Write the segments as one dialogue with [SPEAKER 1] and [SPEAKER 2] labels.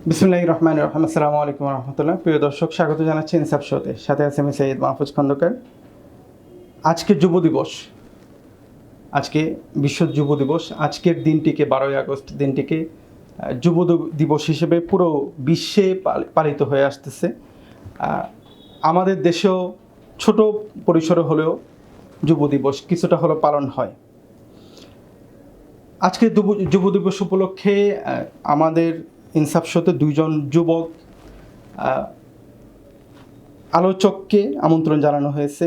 [SPEAKER 1] বিসমিল্লাহির রহমানির রহিম। আসসালামু আলাইকুম রহমতুল্লাহ। প্রিয় দর্শক, স্বাগত জানাচ্ছি ইনসাফ শোতে। সাথে আছে আমি সৈয়দ মাহফুজ খন্দকার। আজকে যুব দিবস, আজকে বিশ্ব যুব দিবস। আজকের দিনটিকে 12ই আগস্ট দিনটিকে যুব দিবস হিসেবে পুরো বিশ্বে পালিত হয়ে আসতেছে। আমাদের দেশেও ছোট পরিসরে হলেও যুব দিবস কিছুটা হলেও পালন হয়। আজকে যুব দিবস উপলক্ষে আমাদের ইনসাফ শোতে দুইজন যুবক আলোচককে আমন্ত্রণ জানানো হয়েছে।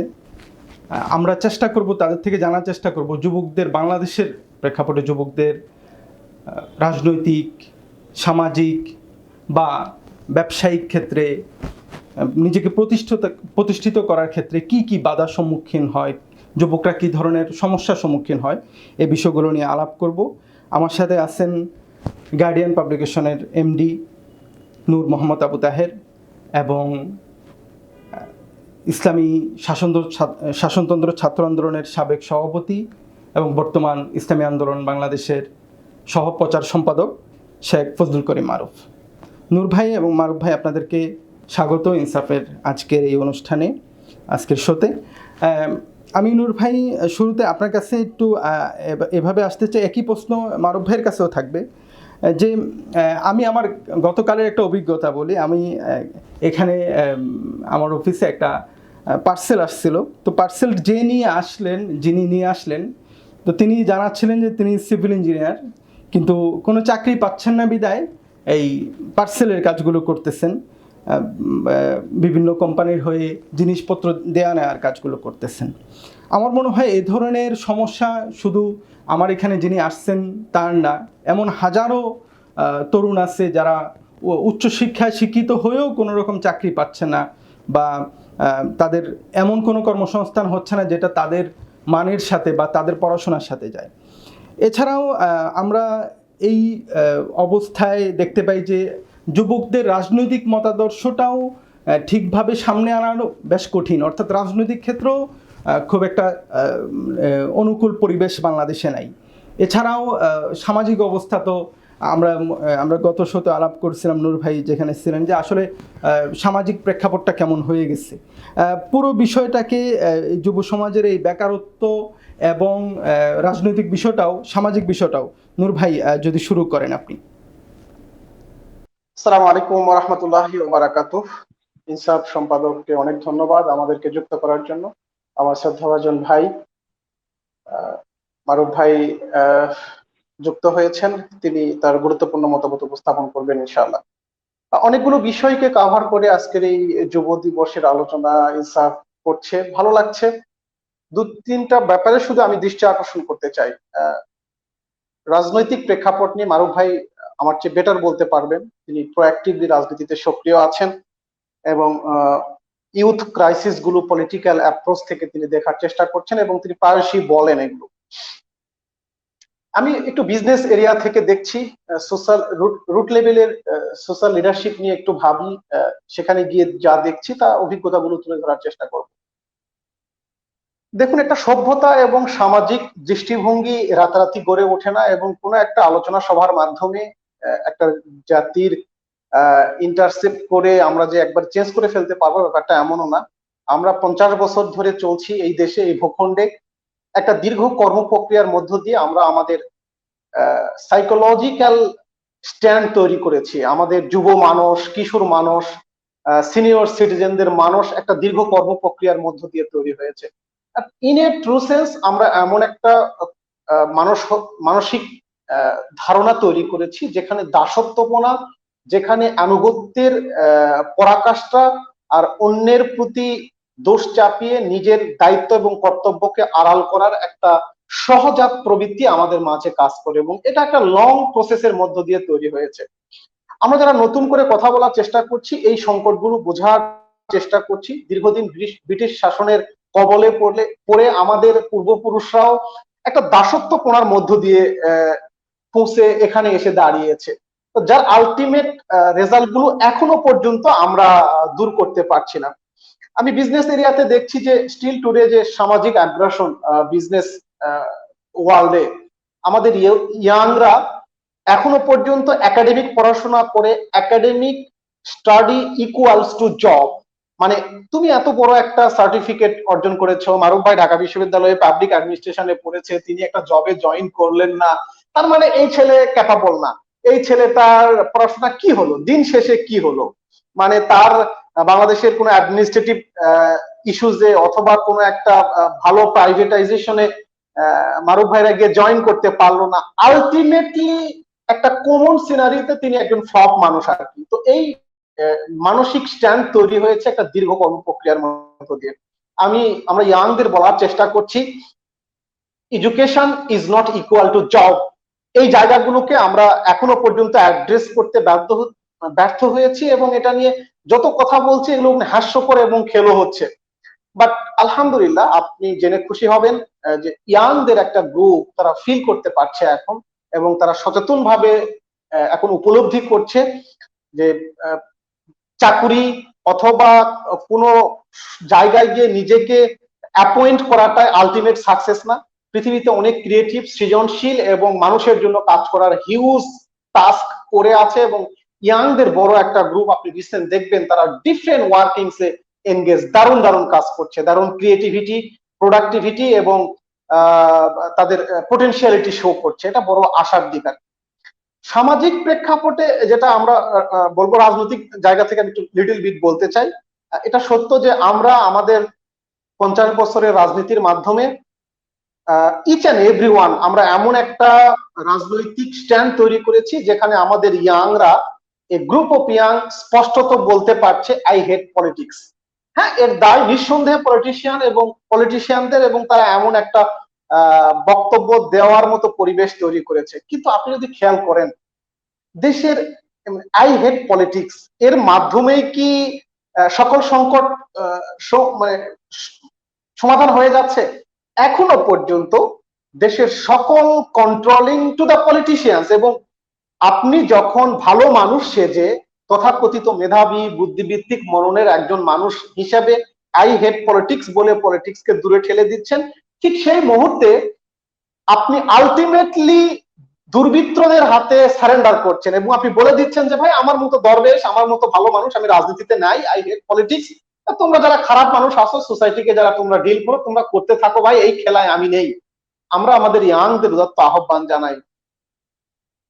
[SPEAKER 1] আমরা চেষ্টা করব, তাদের থেকে জানার চেষ্টা করব যুবকদের, বাংলাদেশের প্রেক্ষাপটে যুবকদের রাজনৈতিক, সামাজিক বা ব্যবসায়িক ক্ষেত্রে নিজেকে প্রতিষ্ঠিত করার ক্ষেত্রে কি কি বাধার সম্মুখীন হয়, যুবকরা কী ধরনের সমস্যার সম্মুখীন হয়, এই বিষয়গুলো নিয়ে আলাপ করব। আমার সাথে আছেন গার্ডিয়ান পাবলিকেশনের এমডি নূর মোহাম্মদ আবু তাহের এবং ইসলামী শাসনতন্ত্র ছাত্র আন্দোলনের সাবেক সভাপতি এবং বর্তমান ইসলামী আন্দোলন বাংলাদেশের সহপ্রচার সম্পাদক শেখ ফজলুল করিম মারুফ। নূর ভাই এবং মারুফ ভাই, আপনাদেরকে স্বাগত ইনসাফের আজকের এই অনুষ্ঠানে, আজকের শোতে। আমি নূর ভাই, শুরুতে আপনার কাছে একটু এভাবে আসতে চাই, একই প্রশ্ন মারুফ ভাইয়ের কাছেও থাকবে যে আমি আমার গতকালের একটা অভিজ্ঞতা বলি। আমি এখানে আমার অফিসে একটা পার্সেল আসছিল। তো পার্সেল যিনি নিয়ে আসলেন, তো তিনি জানাচ্ছিলেন যে তিনি সিভিল ইঞ্জিনিয়ার, কিন্তু কোনো চাকরি পাচ্ছেন না বিদায় এই পার্সেলের কাজগুলো করতেছেন, বিভিন্ন কোম্পানির হয়ে জিনিসপত্র দেয়া নেওয়ার কাজগুলো করতেছেন। আমার মনে হয় এই ধরনের সমস্যা শুধু আমার এখানে যিনি আসছেন তার না, এমন হাজারো তরুণ আছে যারা উচ্চশিক্ষায় শিক্ষিত হয়েও কোনো রকম চাকরি পাচ্ছে না, বা তাদের এমন কোনো কর্মসংস্থান হচ্ছে না যেটা তাদের মানের সাথে বা তাদের পড়াশোনার সাথে যায়। এছাড়াও আমরা এই অবস্থায় দেখতে পাই যে যুবকদের রাজনৈতিক মতাদর্শটাও ঠিকভাবে সামনে আনানো বেশ কঠিন, অর্থাৎ রাজনৈতিক ক্ষেত্রেও খুব একটা অনুকূল পরিবেশ বাংলাদেশে নাই। এছাড়াও সামাজিক অবস্থা তো আমরা গত শোতে আলাপ করছিলাম, নূর ভাই যেখানে ছিলেন, যে আসলে সামাজিক প্রেক্ষাপটটা কেমন হয়ে গেছে। পুরো বিষয়টাকে যুব সমাজের এই বেকারত্ব এবং রাজনৈতিক বিষয়টাও, সামাজিক বিষয়টাও, নূর ভাই যদি শুরু করেন আপনি।
[SPEAKER 2] আসসালামু আলাইকুম ওয়া রাহমাতুল্লাহি ওয়া বারাকাতুহু। ইনসাফ সম্পাদককে অনেক ধন্যবাদ আমাদেরকে যুক্ত করার জন্য। আমার শ্রদ্ধাভাজন ভাই মারুফ ভাই যুক্ত হয়েছেন, তিনি তার গুরুত্বপূর্ণ মতামত উপস্থাপন করবেন ইনশাআল্লাহ। অনেকগুলো বিষয়কে কাভার করে আজকের এই যুব দিবসের আলোচনা ইনসাফ করছে, ভালো লাগছে। দু তিনটা ব্যাপারে শুধু আমি দৃষ্টি আকর্ষণ করতে চাই। রাজনৈতিক প্রেক্ষাপট নিয়ে মারুফ ভাই আমার চেয়ে বেটার বলতে পারবেন। তিনি প্রোঅ্যাক্টিভলি রাজনীতিতে সক্রিয় আছেন এবং ইউথ ক্রাইসিস গুলো পলিটিক্যাল অ্যাপ্রোচ থেকে তিনি দেখার চেষ্টা করছেন এবং তিনি প্রায়শই বলেন এগুলো। আমি একটু বিজনেস এরিয়া থেকে দেখছি, সোশ্যাল রুট লেভেলের সোশ্যাল লিডারশিপ নিয়ে একটু ভাবি, সেখানে গিয়ে যা দেখছি তা অভিজ্ঞতাগুলো তুলে ধরার চেষ্টা করব। দেখুন, একটা সভ্যতা এবং সামাজিক দৃষ্টিভঙ্গি রাতারাতি গড়ে ওঠে না, এবং কোনো একটা আলোচনা সভার মাধ্যমে একটা জাতির ইন্টারসেপ্ট করে আমরা যে একবার চেঞ্জ করে ফেলতে পারবো, ব্যাপারটা এমনও না। আমরা 50 বছর ধরে চলছি এই দেশে, এই ভূখণ্ডে। একটা দীর্ঘ কর্ম প্রক্রিয়ার মধ্য দিয়ে আমরা আমাদের সাইকোলজিক্যাল স্ট্যান্ড তৈরি করেছি। আমাদের যুব মানুষ, কিশোর মানুষ, সিনিয়র সিটিজেনদের মানুষ একটা দীর্ঘ কর্ম প্রক্রিয়ার মধ্য দিয়ে তৈরি হয়েছে। ইন এ ট্রু সেন্স আমরা এমন একটা মানসিক ধারণা তৈরি করেছি যেখানে দাসত্বপনা, যেখানে আনুগত্যের পরাকাষ্ঠা আর অন্যের প্রতি দোষ চাপিয়ে নিজের দায়িত্ব এবং কর্তব্যকে আড়াল করার একটা সহজাত প্রবৃত্তি আমাদের মাঝে কাজ করে, এবং এটা একটা লং প্রসেসের মধ্য দিয়ে তৈরি হয়েছে। আমরা যারা নতুন করে কথা বলার চেষ্টা করছি, এই সংকটগুলো বোঝার চেষ্টা করছি। দীর্ঘদিন ব্রিটিশ শাসনের কবলে পড়ে আমাদের পূর্বপুরুষরাও একটা দাসত্বপনার মধ্য দিয়ে পৌঁছে এখানে এসে দাঁড়িয়েছে, যার আলটিমেট রেজাল্ট গুলো এখনো পর্যন্ত আমরা দূর করতে পারছি না। আমি বিজনেস এরিয়াতে দেখছি যে স্টিল টুডে যে সামাজিক আগ্রাসন বিজনেস ওয়ার্ল্ডে, আমাদের ইয়াংরা এখনো পর্যন্ত একাডেমিক পড়াশোনা করে academic study equals to job, মানে তুমি এত বড় একটা সার্টিফিকেট অর্জন করেছো, মারুফ ভাই ঢাকা বিশ্ববিদ্যালয়ে পাবলিক অ্যাডমিনিস্ট্রেশনে পড়েছে, তিনি একটা জবে জয়েন করলেন না, তার মানে এই ছেলে ক্যাপাবল না, এই ছেলে তার পড়াশোনা কি হলো, দিন শেষে কি হলো, মানে তার বাংলাদেশের কোনো অ্যাডমিনিস্ট্রেটিভ ইস্যুজে অথবা কোনো একটা ভালো প্রাইভেটাইজেশনে মারুফ ভাইরা গিয়ে জয়েন করতে পারলো না, আলটিমেটলি একটা কমন সিনারিতে তিনি একজন ফ্লপ মানুষ আর কি। তো এই মানসিক স্ট্যান্ড তৈরি হয়েছে একটা দীর্ঘ কর্ম প্রক্রিয়ার মধ্য দিয়ে। আমরা ইয়াংদের বলার চেষ্টা করছি education is not equal to job, এই জায়গাগুলোকে আমরা এখনো পর্যন্ত অ্যাড্রেস করতে ব্যর্থ হয়েছি, এবং এটা নিয়ে যত কথা বলছি এগুলো হাস্যকর এবং খেলো হচ্ছে। বাট আলহামদুলিল্লাহ আপনি জেনে খুশি হবেন যে ইয়াংদের একটা গ্রুপ তারা ফিল করতে পারছে এখন, এবং তারা সচেতন ভাবে এখন উপলব্ধি করছে যে চাকুরি অথবা কোনো জায়গায় গিয়ে নিজেকে অ্যাপয়েন্ট করাটাই আলটিমেট সাকসেস না। পৃথিবীতে অনেক ক্রিয়েটিভ, সৃজনশীল এবং মানুষের জন্য কাজ করার হিউজ টাস্ক করে আছে, এবং ইয়াংদের বড় একটা গ্রুপ আপনি রিসেন্ট দেখবেন তারা ডিফারেন্ট ওয়ার্কিংস এ এনগেজ, দারুণ দারুণ কাজ করছে, দারুণ ক্রিয়েটিভিটি, প্রোডাক্টিভিটি এবং তাদের পোটেনশিয়ালিটি শো করছে, এটা বড় আশার দিক আর কি। সামাজিক প্রেক্ষাপটে যেটা আমরা বলবো, রাজনৈতিক জায়গা থেকে আমি একটু লিটল বিট বলতে চাই, এটা সত্য যে আমরা আমাদের 50 বছরের রাজনীতির মাধ্যমে ইচ অ্যান্ড এভরি ওয়ান আমরা এমন একটা রাজনৈতিক স্ট্যান্ড তৈরি করেছি যেখানে আমাদের ইয়াংরা, এ গ্রুপ অফ ইয়াং স্পষ্টত বলতে পারছে আই হেট পলিটিক্স। হ্যাঁ, এর দায় নিঃসন্দেহে পলিটিশিয়ানদের, এবং তারা এমন একটা বক্তব্য দেওয়ার মতো পরিবেশ তৈরি করেছে। কিন্তু আপনি যদি খেয়াল করেন দেশের আই হেট পলিটিক্স এর মাধ্যমেই কি সকল সংকট মানে সমাধান হয়ে যাচ্ছে? এখনো পর্যন্ত দেশের সকল কন্ট্রোলিং টু দ্য পলিটিশিয়ানস, এবং আপনি যখন ভালো মানুষ সেজে তথাকথিত মেধাবী বুদ্ধিবৃত্তিক মননের একজন মানুষ হিসাবে আই হেট পলিটিক্স বলে পলিটিক্সকে দূরে ঠেলে দিচ্ছেন, ঠিক সেই মুহূর্তে আপনি আলটিমেটলি দুর্বৃত্তদের হাতে সারেন্ডার করছেন, এবং আপনি বলে দিচ্ছেন যে ভাই আমার মতো দরবেশ, আমার মতো ভালো মানুষ আমি রাজনীতিতে নাই, আই হেট পলিটিক্স, তোমরা যারা খারাপ মানুষ আসো সোসাইটিকে যারা তোমরা ডিল করো তোমরা করতে থাকো ভাই, এই খেলায় আমি নেই। আমরা আমাদের ইয়াংদের উদাত্ত আহ্বান জানাই,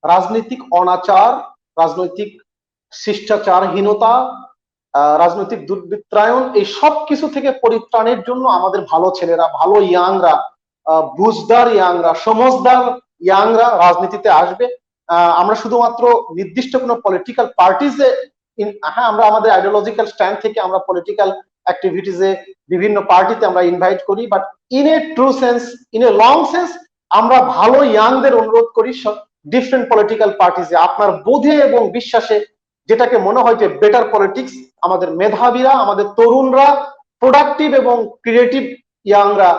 [SPEAKER 2] রাজনৈতিক অনাচার, রাজনৈতিক শিষ্টাচারহীনতা, রাজনৈতিক দুর্বৃত্তায়ন, এই সব কিছু থেকে পরিত্রাণের জন্য আমাদের ভালো ছেলেরা, ভালো ইয়াংরা, বুঝদার ইয়াংরা, সমজদার ইয়াংরা রাজনীতিতে আসবে। আমরা শুধুমাত্র নির্দিষ্ট কোনো পলিটিক্যাল পার্টিজে, হ্যাঁ আমরা আমাদের আইডিওলজিক্যাল স্ট্যান্ড থেকে আমরা পলিটিক্যাল অ্যাক্টিভিটিজে বিভিন্ন পার্টিতে আমরা ইনভাইট করি, but in a true sense, in a long sense আমরা ভালো ইয়াংদের অনুরোধ করি ডিফারেন্ট পলিটিক্যাল পার্টিজে আপনার বোধে এবং বিশ্বাসে যেটাকে মনে হয় যে বেটার পলিটিক্স, আমাদের মেধাবীরা, আমাদের তরুণরা, প্রোডাক্টিভ এবং ক্রিয়েটিভ ইয়াংরা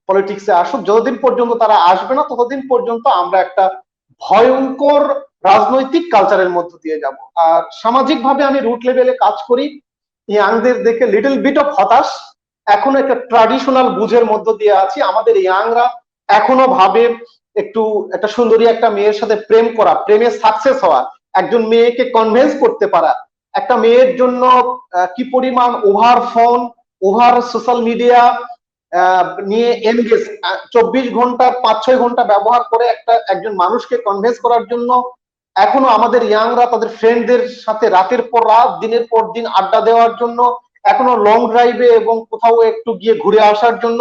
[SPEAKER 2] পলিটিক্সে আসুক। যতদিন পর্যন্ত তারা আসবে না ততদিন পর্যন্ত আমরা একটা ভয়ঙ্কর রাজনৈতিক কালচারের মধ্য দিয়ে যাব। আর সামাজিক ভাবে আমি রুট লেভেলে কাজ করি, ইয়াংদের দেখে লিটল বিট অফ হতাশ, এখনো একটা ট্র্যাডিশনাল বুঝের মধ্য দিয়ে আছি। আমাদের ইয়াংরা এখনো ভাবে একটু একটা সুন্দরী একটা মেয়ের সাথে প্রেম করা, প্রেমে সাকসেস হওয়া, একজন মেয়েকে কনভিন্স করতে পারা, একটা মেয়ের জন্য কি পরিমাণ over phone, over social media নিয়ে এনগেজ, 24 ঘন্টা 5-6 ঘন্টা ব্যবহার করে একজন মানুষকে কনভিন্স করার জন্য এখনো আমাদের ইয়াংরা তাদের ফ্রেন্ডদের সাথে রাতের পর রাত, দিনের পর দিন আড্ডা দেওয়ার জন্য, এখনো লং ড্রাইভে এবং কোথাও একটু গিয়ে ঘুরে আসার জন্য,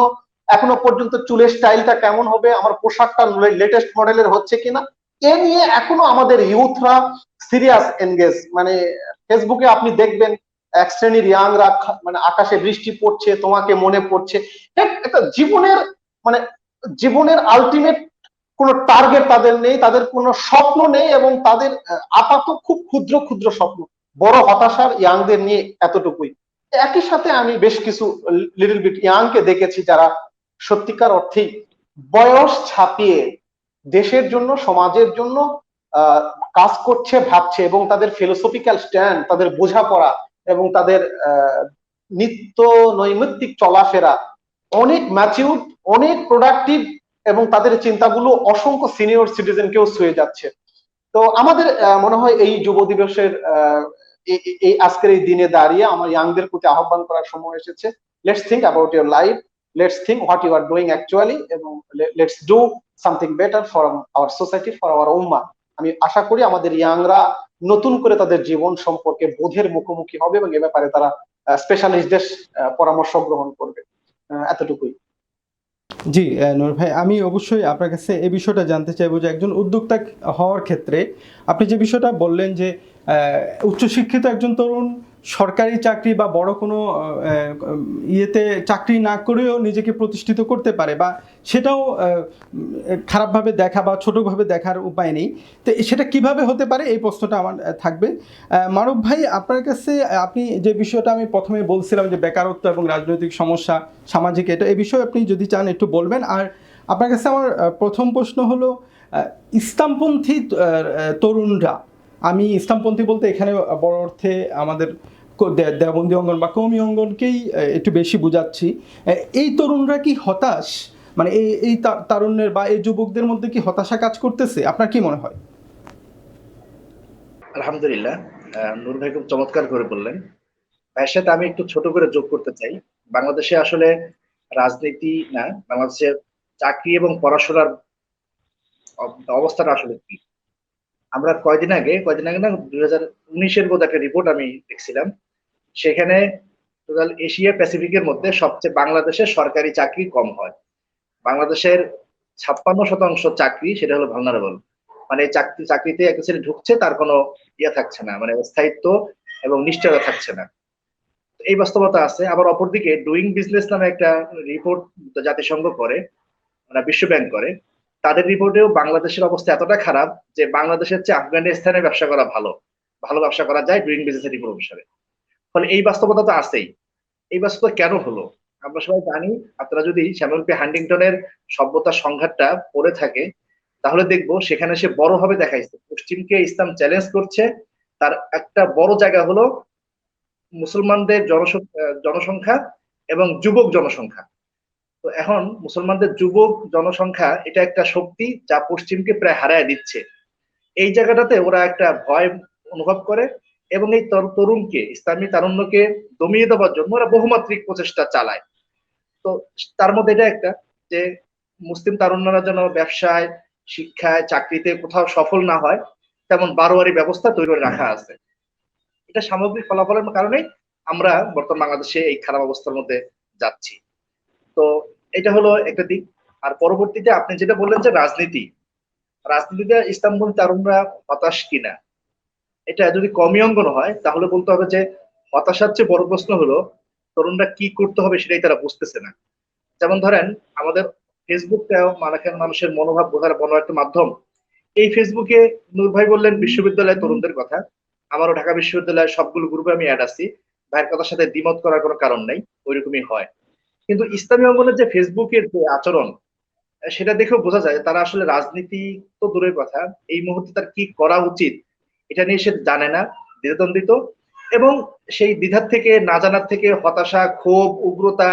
[SPEAKER 2] এখনো পর্যন্ত চুলের স্টাইলটা কেমন হবে, আমার পোশাকটা লেটেস্ট মডেলের হচ্ছে কিনা, এ নিয়ে এখনো আমাদের ইউথরা সিরিয়াস এনগেজ। মানে ফেসবুকে আপনি দেখবেন এক শ্রেণীর ইয়াংরা, মানে আকাশে বৃষ্টি পড়ছে তোমাকে মনে পড়ছে, একটা জীবনের আলটিমেট কোনো টার্গেট তাদের নেই, তাদের কোনো স্বপ্ন নেই, এবং তাদের আপাতত খুব ক্ষুদ্র ক্ষুদ্র স্বপ্ন, বড় হতাশার ইয়াংদের নিয়ে এতটুকুই। একই সাথে আমি বেশ কিছু লিটল বিট ইয়াংকে দেখেছি যারা সত্যিকার অর্থেই বয়স ছাপিয়ে দেশের জন্য, সমাজের জন্য কাজ করছে, ভাবছে, এবং তাদের ফিলোসফিক্যাল স্ট্যান্ড, তাদের বোঝাপড়া এবং তাদের নিত্য নৈমিত্তিক চলাফেরা অনেক ম্যাচিউর, অনেক প্রোডাক্টিভ, এবং তাদের চিন্তাগুলো অসংখ্য সিনিয়র সিটিজেনকেও ছুঁয়ে যাচ্ছে। তো আমাদের মনে হয় এই যুব দিবসের এই আজকের এই দিনে দাঁড়িয়ে আমার ইয়াংদের প্রতি আহ্বান করার সময় এসেছে। Let's think about your life, let's think what you are doing actually, এবং let's do something better for our society, for our উম্মাহ। আমি আশা করি আমাদের ইয়াংরা নতুন করে তাদের জীবন সম্পর্কে বোধের মুখোমুখি হবে এবং এ ব্যাপারে তারা স্পেশালিস্টদের পরামর্শ গ্রহণ করবে। এতটুকুই।
[SPEAKER 1] জি, নূর ভাই, আমি অবশ্যই আপনার কাছে এই বিষয়টা জানতে চাইবো যে একজন উদ্যোক্তা হওয়ার ক্ষেত্রে আপনি যে বিষয়টা বললেন যে উচ্চশিক্ষিত একজন তরুণ সরকারি চাকরি বা বড় কোনো ইয়েতে চাকরি না করেও নিজেকে প্রতিষ্ঠিত করতে পারে, বা সেটাও খারাপভাবে দেখা বা ছোটোভাবে দেখার উপায় নেই। তো সেটা কিভাবে হতে পারে, এই প্রশ্নটা আমার থাকবে। মারুফ ভাই, আপনার কাছে আপনি যে বিষয়টা আমি প্রথমে বলছিলাম যে বেকারত্ব এবং রাজনৈতিক সমস্যা, সামাজিক, এটা এই বিষয়ে আপনি যদি চান একটু বলবেন। আর আপনার কাছে আমার প্রথম প্রশ্ন হলো, ইসলামপন্থী তরুণরা, আমি ইসলামপন্থী বলতে এখানে বড় অর্থে আমাদের দেওবন্দি অঙ্গন বা কওমি অঙ্গনকেই একটু বেশি বুঝাচ্ছি, এই তরুণরা কি হতাশ, মানে এই তারুণ্যের বা এই যুবকদের মধ্যে কি হতাশা কাজ করতেছে, আপনার কি মনে হয়?
[SPEAKER 3] আলহামদুলিল্লাহ, নূর ভাই খুব চমৎকার করে বললেন। ভাইয়ের সাথে আমি একটু ছোট করে যোগ করতে চাই। বাংলাদেশে আসলে রাজনীতি না, বাংলাদেশের চাকরি এবং পড়াশোনার অবস্থাটা আসলে কি। আমরা কয়দিন আগে না, 2019-এর বোধ একটা রিপোর্ট আমি দেখছিলাম। সেখানে টোটাল এশিয়া প্যাসিফিকের মধ্যে সবচেয়ে বাংলাদেশের সরকারি চাকরি কম হয়। বাংলাদেশের 56% চাকরি সেটা হলো ভালনারেবল, মানে চাকরিতে একটা ছেলে ঢুকছে, তার কোনো ইয়ে থাকছে না, মানে স্থায়িত্ব এবং নিশ্চয়তা থাকছে না। এই বাস্তবতা আছে। আবার অপরদিকে ডুইং বিজনেস নামে একটা রিপোর্ট জাতিসংঘ করে, মানে বিশ্ব ব্যাংক করে, তাদের রিপোর্টেও বাংলাদেশের অবস্থা এতটা খারাপ যে বাংলাদেশের চেয়ে আফগানিস্তানে ব্যবসা করা ভালো, ভালো ব্যবসা করা যায় ডুইং বিজনেসের রিপোর্ট অনুসারে। ফলে এই বাস্তবতা তো আছেই। এই বাস্তবতা কেন হলো আমরা সবাই জানি। আপনারা যদি স্যামুয়েল পি হান্টিংটনের সভ্যতার সংঘাতটা পড়ে থাকে, তাহলে দেখবো সেখানে সে বড়ভাবে দেখাইছে পশ্চিমকে ইসলাম চ্যালেঞ্জ করছে। তার একটা বড় জায়গা হলো মুসলমানদের জনসংখ্যা এবং যুবক জনসংখ্যা। তো এখন মুসলমানদের যুবক জনসংখ্যা এটা একটা শক্তি যা পশ্চিমকে প্রায় হারায় দিচ্ছে। এই জায়গাটাতে ওরা একটা ভয় অনুভব করে এবং এই তরুণকে, ইসলামী তারুণ্যকে দমিয়ে দেওয়ার জন্য ওরা বহুমাত্রিক প্রচেষ্টা চালায়। তো তার মধ্যে এটা একটা যে মুসলিম তারুণ্যরা যেন ব্যবসায়, শিক্ষায়, চাকরিতে কোথাও সফল না হয় তেমন বারোয়ারি ব্যবস্থা তৈরি করে রাখা আছে। এটা সামগ্রিক ফলাফলের কারণে আমরা বর্তমান বাংলাদেশে এই খারাপ অবস্থার মধ্যে যাচ্ছি। তো এটা হলো একটা দিক। আর পরবর্তীতে আপনি যেটা বললেন যে রাজনীতিতে ইসলামপন্থী তারুণরা হতাশ কিনা, এটা যদি কমই অঙ্গন হয় তাহলে বলতে হবে যে হতাশার চেয়ে বড় প্রশ্ন হলো তরুণরা কি করতে হবে সেটাই তারা বুঝতেছে না। যেমন ধরেন আমাদের ফেসবুকটাও মানুষের মনোভাব বোঝার বড় একটা মাধ্যম। এই ফেসবুকে নূর ভাই বললেন বিশ্ববিদ্যালয়ের তরুণদের কথা, আমারও ঢাকা বিশ্ববিদ্যালয়ের সবগুলো গ্রুপে আমি অ্যাড আছি। ভাইয়ের কথার সাথে দ্বিমত করার কোনো কারণ নাই, ওইরকমই হয়। কিন্তু ইসলামী অঙ্গনের যে ফেসবুকের যে আচরণ, সেটা দেখেও বোঝা যায় তারা আসলে রাজনীতি তো দূরের কথা, এই মুহূর্তে তার কি করা উচিত এটা নিয়ে সে জানে না, দ্বিধাদ্বন্দ্বিত। এবং সেই দ্বিধার থেকে, না জানার থেকে হতাশা, ক্ষোভ, উগ্রতা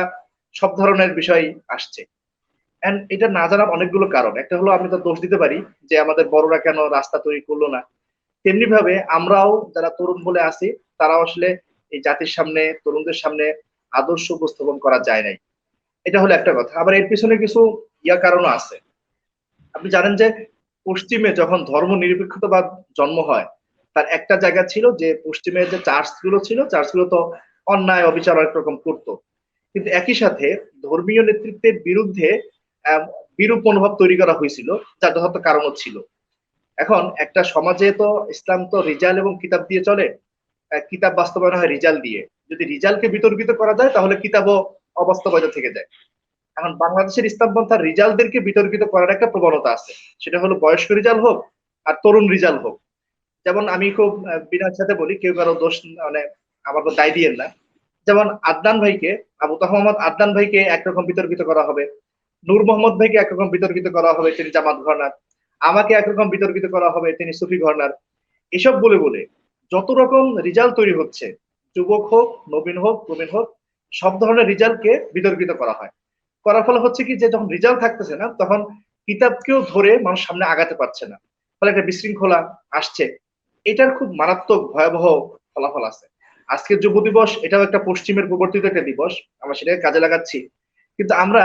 [SPEAKER 3] সব ধরনের বিষয় আসছে। এন্ড এটা না জানার অনেকগুলো কারণ। একটা হলো আমি তো দোষ দিতে পারি যে আমাদের বড়রা কেন রাস্তা তৈরি করলো না, তেমনি ভাবে আমরাও যারা তরুণ বলে আছি তারাও আসলে এই জাতির সামনে, তরুণদের সামনে আদর্শ উপস্থাপন করা যায় নাই। এটা হলো একটা কথা। আবার এর পিছনে কিছু কারণও আছে। আপনি জানেন যে পশ্চিমে যখন ধর্ম নিরপেক্ষতাবাদ জন্ম হয়, তার একটা জায়গা ছিল যে পশ্চিমের যে চার্চগুলো ছিল, চার্চগুলো তো অন্যায় অবিচার অনেক রকম করতো, কিন্তু একই সাথে ধর্মীয় নেতৃত্বের বিরুদ্ধে আহ, বিরূপ মনোভাব তৈরি করা হয়েছিল, যার যথার্থ কারণও ছিল। এখন একটা সমাজে তো ইসলাম তো রিজাল এবং কিতাব দিয়ে চলে। কিতাব বাস্তবায়ন হয় রিজাল দিয়ে। যদি রিজালকে বিতর্কিত করা যায় তাহলে কিতাবও অবাস্তবায়িত থেকে যায়। এখন বাংলাদেশের ইসলামপন্থার রিজালদেরকে বিতর্কিত করার একটা প্রবণতা আছে। সেটা হলো বয়স্ক রিজাল হোক আর তরুণ রিজাল হোক। যেমন আমি খুব বিনয়ের সাথে বলি, কেউ কারো দোষ মানে আমার দায় দিয়েন না। যেমন আদনান ভাইকে, আবু তাহমাদ আদনান ভাইকে একরকম বিতর্কিত করা হবে, নূর মোহাম্মদ ভাইকে একরকম বিতর্কিত করা হবে, তিনি জামাত ঘরানার। আমাকে একরকম বিতর্কিত করা হবে, তিনি সুফি ঘরানার। এসব বলে বলে যত রকম রিজাল্ট তৈরি হচ্ছে, যুবক হোক, নবীন হোক, প্রবীণ হোক, সব ধরনের রিজাল্টকে বিতর্কিত করা হয়। করার ফলে হচ্ছে কি যে যখন রিজাল্ট থাকতেছে না তখন কিতাবকেও ধরে মানুষ সামনে আগাতে পারছে না। ফলে একটা বিশৃঙ্খলা আসছে। এটার খুব মারাত্মক ভয়াবহ ফলাফল আছে। আজকের যুব দিবস এটাও একটা পশ্চিমের প্রবর্তিত একটা দিবস, আমরা সেটাকে কাজে লাগাচ্ছি। কিন্তু আমরা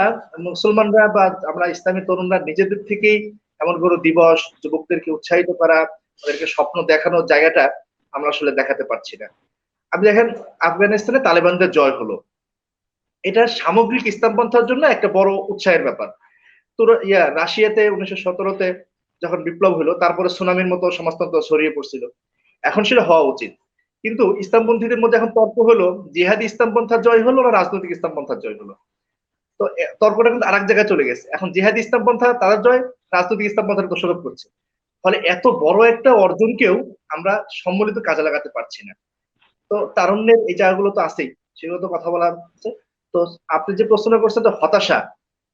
[SPEAKER 3] মুসলমানরা বা আমরা ইসলামী তরুণরা নিজেদের থেকেই এমন কোনো দিবস, যুবকদেরকে উৎসাহিত করা, তাদেরকে স্বপ্ন দেখানোর জায়গাটা আমরা আসলে দেখাতে পারছি না। আপনি দেখেন আফগানিস্তানে তালেবানদের জয় হলো, এটা সামগ্রিক ইসলামপন্থার জন্য একটা বড় উৎসাহের ব্যাপার। তো রাশিয়াতে 1917-তে যখন বিপ্লব হলো, তারপরে সুনামির মতো সমাজতন্ত্র ছড়িয়ে পড়ছিল, এখন সেটা হওয়া উচিত। কিন্তু ইসলামপন্থীদের মধ্যে এখন তর্ক হলো জিহাদি ইসলামপন্থার জয় হলো না রাজনৈতিক ইসলামপন্থার জয় হলো। তো তর্কটা কিন্তু আরেক জায়গায় চলে গেছে, এখন জিহাদি ইসলামপন্থা তাদের জয়, রাজনৈতিক ইসলামপন্থার দোষারোপ করছে। ফলে এত বড় একটা অর্জনকেও আমরা সম্মিলিত কাজে লাগাতে পারছি না। তো তারুণ্যের এই জায়গাগুলো তো আছেই, সেগুলো তো কথা বলা হচ্ছে। তো আপনি যে প্রশ্ন করছেন যে হতাশা,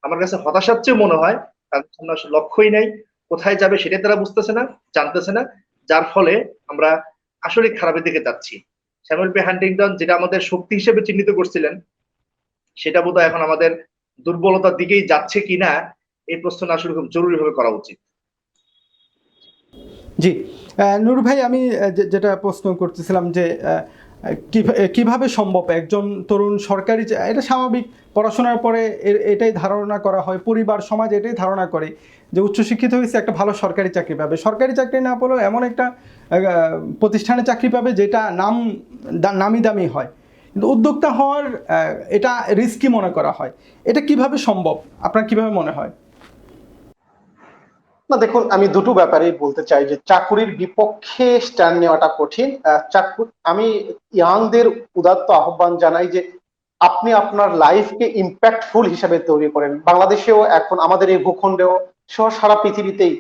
[SPEAKER 3] আমার কাছে হতাশার চেয়ে মনে হয় তাদের সামনে আসলে লক্ষ্যই নাই, কোথায় যাবে সেটাই তারা বুঝতেছে না, জানতেছে না, যার ফলে আমরা আসলে খারাপের দিকে যাচ্ছি। স্যামুয়েল পি হান্টিংটন যেটা আমাদের শক্তি হিসেবে চিহ্নিত করছিলেন, সেটা বোধহয় এখন আমাদের দুর্বলতার দিকেই যাচ্ছে কিনা, এই প্রশ্নটা আসলে খুব জরুরিভাবে করা উচিত।
[SPEAKER 1] জি, নূর ভাই, আমি যেটা প্রশ্ন করতেছিলাম যে কিভাবে সম্ভব একজন তরুণ সরকারি, এটা স্বাভাবিক, পড়াশোনার পরে এটাই ধারণা করা হয়, পরিবার সমাজ এটাই ধারণা করে যে উচ্চশিক্ষিত হয়েছে একটা ভালো সরকারি চাকরি পাবে, সরকারি চাকরি না পেলেও এমন একটা প্রতিষ্ঠানে চাকরি পাবে যেটা নামি দামি হয়, কিন্তু উদ্যোক্তা হওয়ার এটা রিস্কি মনে করা হয়। এটা কিভাবে সম্ভব, আপনার কিভাবে মনে হয়?
[SPEAKER 2] না দেখুন, আমি দুটো ব্যাপারেই বলতে চাই যে চাকুরির বিপক্ষে স্ট্যান্ড নেওয়াটা কঠিন। আমি ইয়াংদের উদাত্ত আহ্বান জানাই যে আপনি আপনার লাইফকে ইম্প্যাক্টফুল হিসেবে তৈরি করেন। বাংলাদেশেও এখন আমাদের এই ভূখণ্ডেও সহ সারা পৃথিবীতেই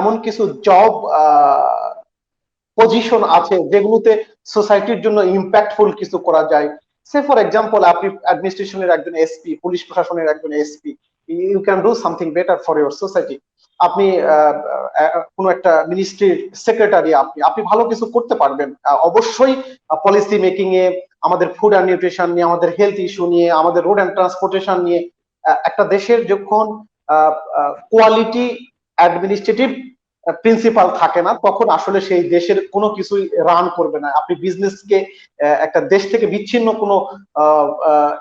[SPEAKER 2] এমন কিছু জব পজিশন আছে যেগুলোতে সোসাইটির জন্য ইম্প্যাক্টফুল কিছু করা যায়। সে ফর এক্সাম্পল, আপনি অ্যাডমিনিস্ট্রেশনের একজন এসপি, পুলিশ প্রশাসনের একজন SP, you can do something better for your society. আপনি কোনো একটা মিনিস্ট্রির সেক্রেটারি, আপনি ভালো কিছু করতে পারবেন। অবশ্যই পলিসি মেকিং এ, আমাদের ফুড অ্যান্ড নিউট্রিশন নিয়ে, আমাদের হেলথ ইস্যু নিয়ে, আমাদের রোড অ্যান্ড ট্রান্সপোর্টেশন নিয়ে, একটা দেশের যখন কোয়ালিটি অ্যাডমিনিস্ট্রেটিভ প্রিন্সিপাল থাকে না, তখন আসলে সেই দেশের কোনো কিছুই রান করবে না। আপনি বিজনেসকে একটা দেশ থেকে বিচ্ছিন্ন কোনো